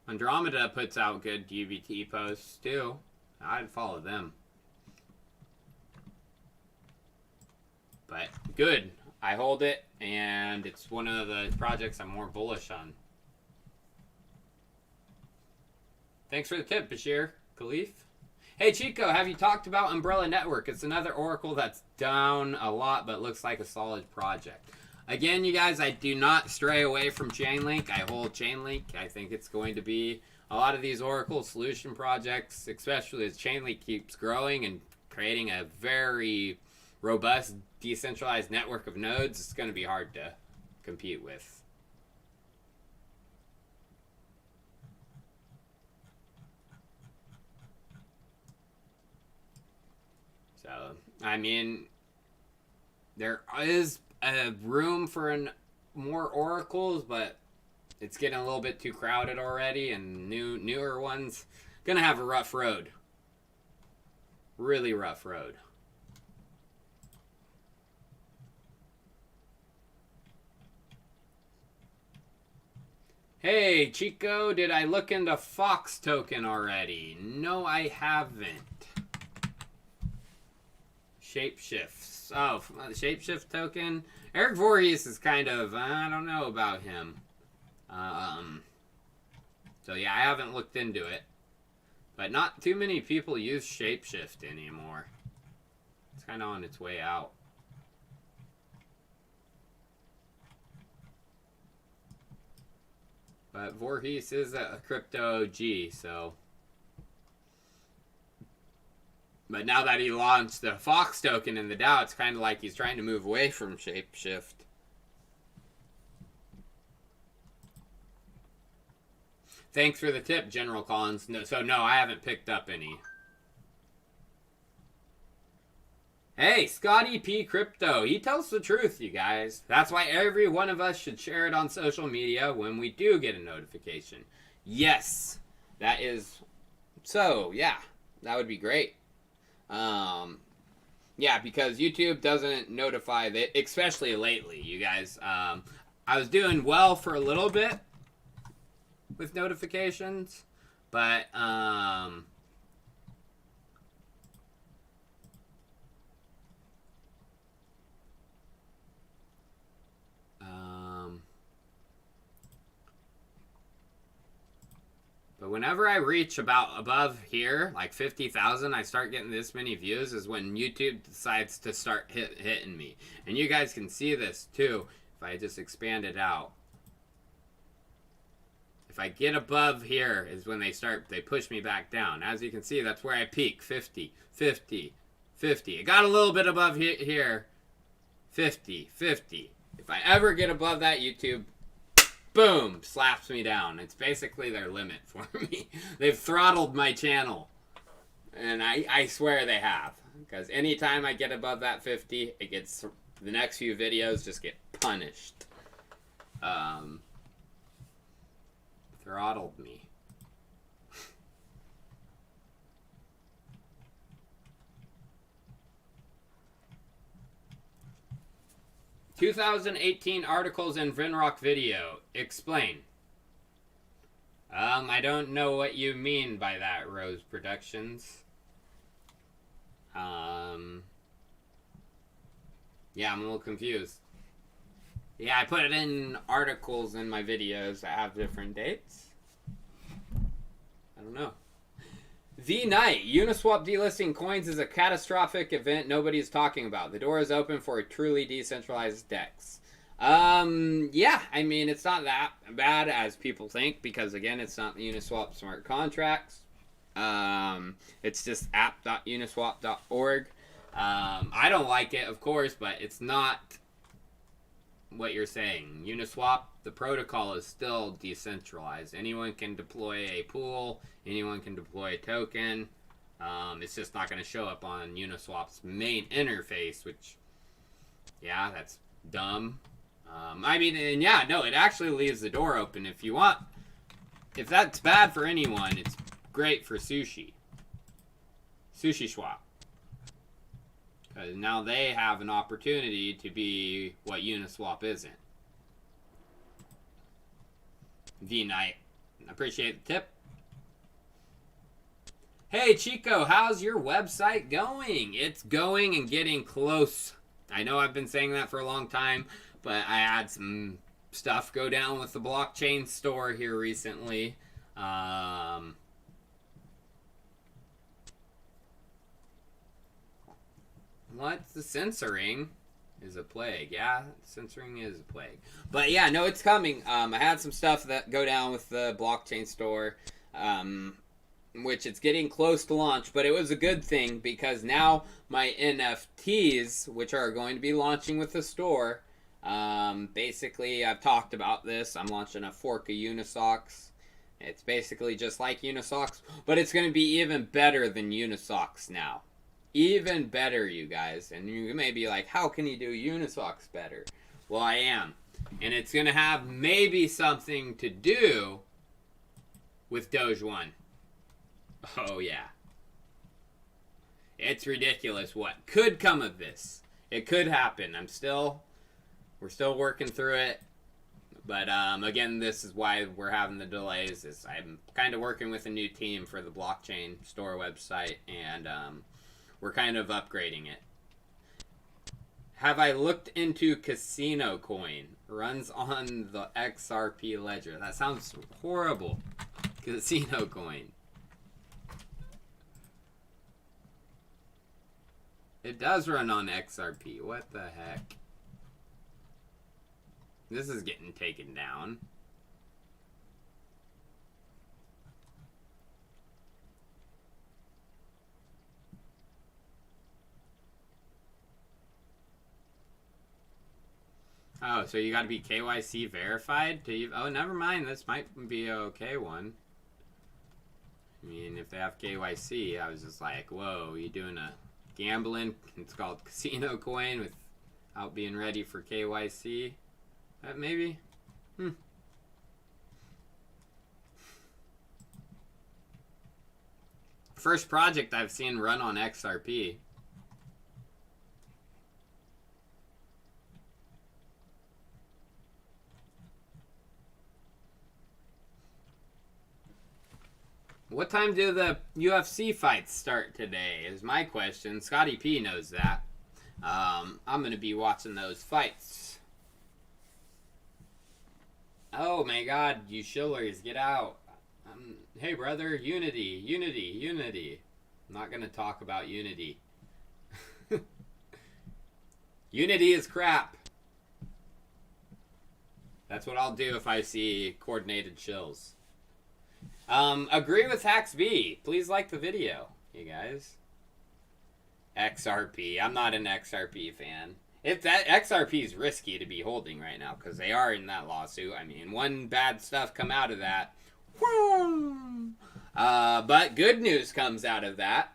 Andromeda puts out good UBT posts too. I'd follow them. But good. I hold it, and it's one of the projects I'm more bullish on. Thanks for the tip, Bashir. Khalif. Hey Chico, have you talked about Umbrella Network? It's another Oracle that's down a lot, but looks like a solid project. Again, you guys, I do not stray away from Chainlink. I hold Chainlink. I think it's going to be a lot of these Oracle solution projects, especially as Chainlink keeps growing and creating a very robust decentralized network of nodes. It's going to be hard to compete with. So, I mean, there is a room for more oracles, but it's getting a little bit too crowded already, and newer ones gonna have a rough road. Really rough road. Hey, Chico, did I look into Fox token already? No, I haven't. Shapeshifts. Oh, the Shapeshift token. Eric Voorhees is kind of, I don't know about him. So yeah, I haven't looked into it. But not too many people use Shapeshift anymore. It's kind of on its way out. But Voorhees is a crypto OG, so... But now that he launched the Fox token in the DAO, it's kind of like he's trying to move away from Shapeshift. Thanks for the tip, General Collins. No, so no, I haven't picked up any. Hey, Scotty P Crypto. He tells the truth, you guys. That's why every one of us should share it on social media when we do get a notification. Yes, that is. So, yeah, that would be great. Yeah, because YouTube doesn't notify that, especially lately, you guys. I was doing well for a little bit with notifications, but but whenever I reach about above here, like 50,000, I start getting this many views, is when YouTube decides to start hitting me. And you guys can see this too if I just expand it out. If I get above here is when they push me back down. As you can see, that's where I peak. 50, 50, 50. It got a little bit above here. 50, 50. If I ever get above that, YouTube, boom, slaps me down. It's basically their limit for me. They've throttled my channel. And I swear they have. Because anytime I get above that 50, it gets, the next few videos just get punished. Throttled me. ...2018 articles and Vinrock video. Explain. I don't know what you mean by that, Rose Productions. Yeah, I'm a little confused. Yeah, I put it in articles in my videos that have different dates. I don't know. The Night. Uniswap delisting coins is a catastrophic event nobody's talking about. The door is open for a truly decentralized DEX. Yeah, I mean, it's not that bad as people think, because again, it's not the Uniswap smart contracts. It's just app.uniswap.org. I don't like it, of course, but it's not what you're saying. Uniswap, the protocol is still decentralized. Anyone can deploy a pool, anyone can deploy a token. It's just not going to show up on Uniswap's main interface, which, yeah, that's dumb. I mean, and yeah, no, it actually leaves the door open if you want. If that's bad for anyone, it's great for Sushi. Sushi Swap. Because now they have an opportunity to be what Uniswap isn't. V-Night. Appreciate the tip. Hey, Chico, how's your website going? It's going and getting close. I know I've been saying that for a long time, but I had some stuff go down with the blockchain store here recently. What? The censoring is a plague. Yeah, censoring is a plague. But yeah, no, it's coming. I had some stuff that go down with the blockchain store, which it's getting close to launch, but it was a good thing because now my NFTs, which are going to be launching with the store, basically I've talked about this. I'm launching a fork of Unisocks. It's basically just like Unisocks, but it's going to be even better than Unisocks now. Even better, you guys. And you may be like, how can you do Unisocks better? Well, I am. And it's going to have maybe something to do with Doge 1. Oh, yeah. It's ridiculous what could come of this. It could happen. We're still working through it. But, again, this is why we're having the delays. I'm kind of working with a new team for the blockchain store website. And, we're kind of upgrading it. Have I looked into Casino Coin? Runs on the XRP ledger. That sounds horrible. Casino Coin. It does run on XRP. What the heck? This is getting taken down. Oh, so you got to be KYC verified to even... Oh, never mind. This might be a okay one. I mean, if they have KYC, I was just like, whoa, you doing a gambling? It's called casino coin without being ready for KYC. Maybe? First project I've seen run on XRP. What time do the UFC fights start today is my question. Scotty P knows that. I'm going to be watching those fights. Oh my god, you shillers, get out. Hey brother, unity, unity, unity. I'm not going to talk about unity. Unity is crap. That's what I'll do if I see coordinated shills. Agree with Hacks B. Please like the video, you guys. XRP. I'm not an XRP fan. If that XRP is risky to be holding right now, because they are in that lawsuit. I mean, one bad stuff come out of that. Woo! But good news comes out of that.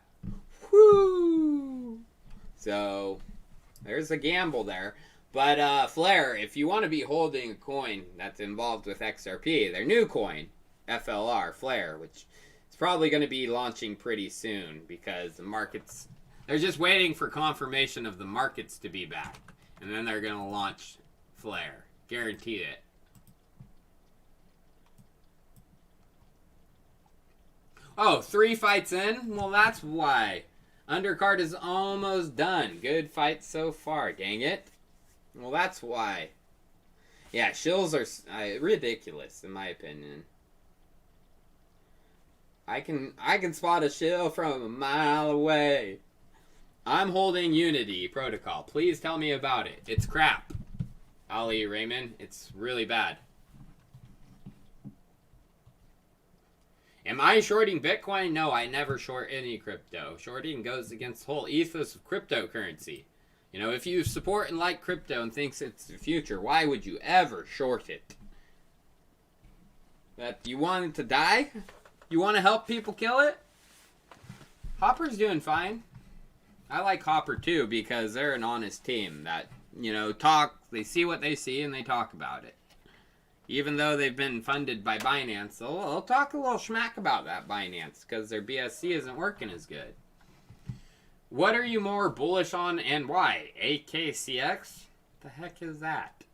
Woo! So, there's a gamble there. But, Flare, if you want to be holding a coin that's involved with XRP, their new coin, FLR, Flare, which is probably going to be launching pretty soon because the markets, they're just waiting for confirmation of the markets to be back. And then they're going to launch Flare. Guaranteed it. Oh, 3 fights in? Well, that's why. Undercard is almost done. Good fight so far, dang it. Well, that's why. Yeah, shills are ridiculous, in my opinion. I can spot a shill from a mile away. I'm holding Unity Protocol. Please tell me about it. It's crap. Ali Raymond, it's really bad. Am I shorting Bitcoin? No, I never short any crypto. Shorting goes against the whole ethos of cryptocurrency. You know, if you support and like crypto and thinks it's the future, why would you ever short it? That you want it to die? You want to help people kill it? Hopper's doing fine. I like Hopper too because they're an honest team that, you know, they see what they see and they talk about it. Even though they've been funded by Binance, they'll talk a little schmack about that Binance because their BSC isn't working as good. What are you more bullish on and why? AKCX? The heck is that?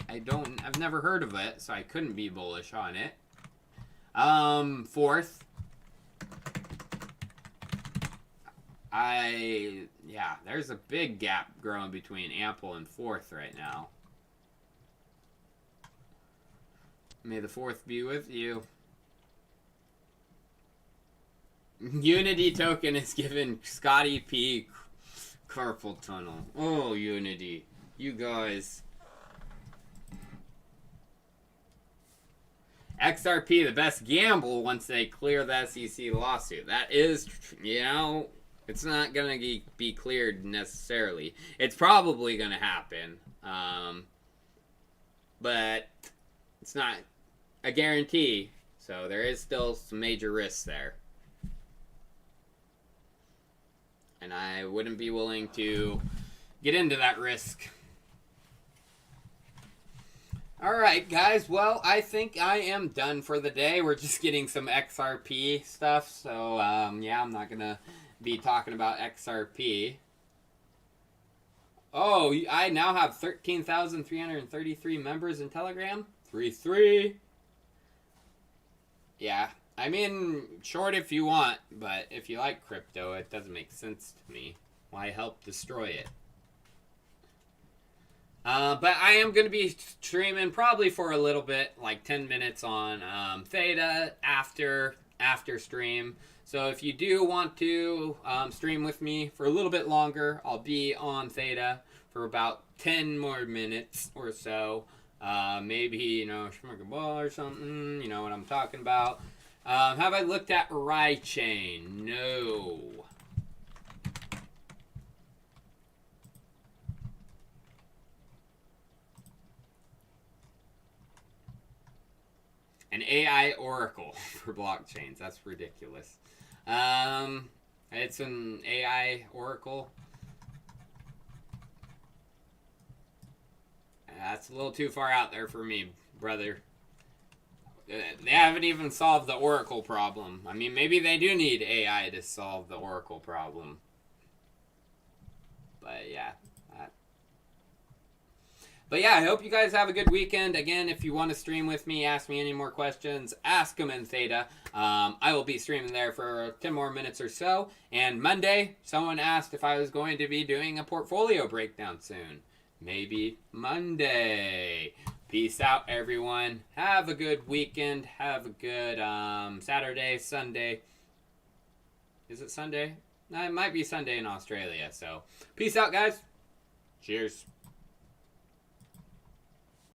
I've never heard of it, so I couldn't be bullish on it. Fourth. Yeah, there's a big gap growing between Ample and Fourth right now. May the Fourth be with you. Unity token is given Scotty P carpal tunnel. Oh, Unity. You guys. XRP, the best gamble once they clear the SEC lawsuit. That is, you know, it's not going to be cleared necessarily. It's probably going to happen. But it's not a guarantee. So there is still some major risks there. And I wouldn't be willing to get into that risk. Alright, guys. Well, I think I am done for the day. We're just getting some XRP stuff. So, yeah, I'm not going to be talking about XRP. Oh, I now have 13,333 members in Telegram. 3-3. Yeah. I mean, short if you want, but if you like crypto, it doesn't make sense to me. Why help destroy it? But I am going to be streaming probably for a little bit, like 10 minutes on Theta after stream. So if you do want to stream with me for a little bit longer, I'll be on Theta for about 10 more minutes or so. Maybe, you know, smoke a ball or something, you know what I'm talking about. Have I looked at Chain? No. AI oracle for blockchains. That's ridiculous. It's an AI oracle. That's a little too far out there for me, brother. They haven't even solved the oracle problem. I mean, maybe they do need AI to solve the oracle problem. But yeah. But yeah, I hope you guys have a good weekend. Again, if you want to stream with me, ask me any more questions, ask them in Theta. I will be streaming there for 10 more minutes or so. And Monday, someone asked if I was going to be doing a portfolio breakdown soon. Maybe Monday. Peace out, everyone. Have a good weekend. Have a good Saturday, Sunday. Is it Sunday? No, it might be Sunday in Australia. So, peace out, guys. Cheers.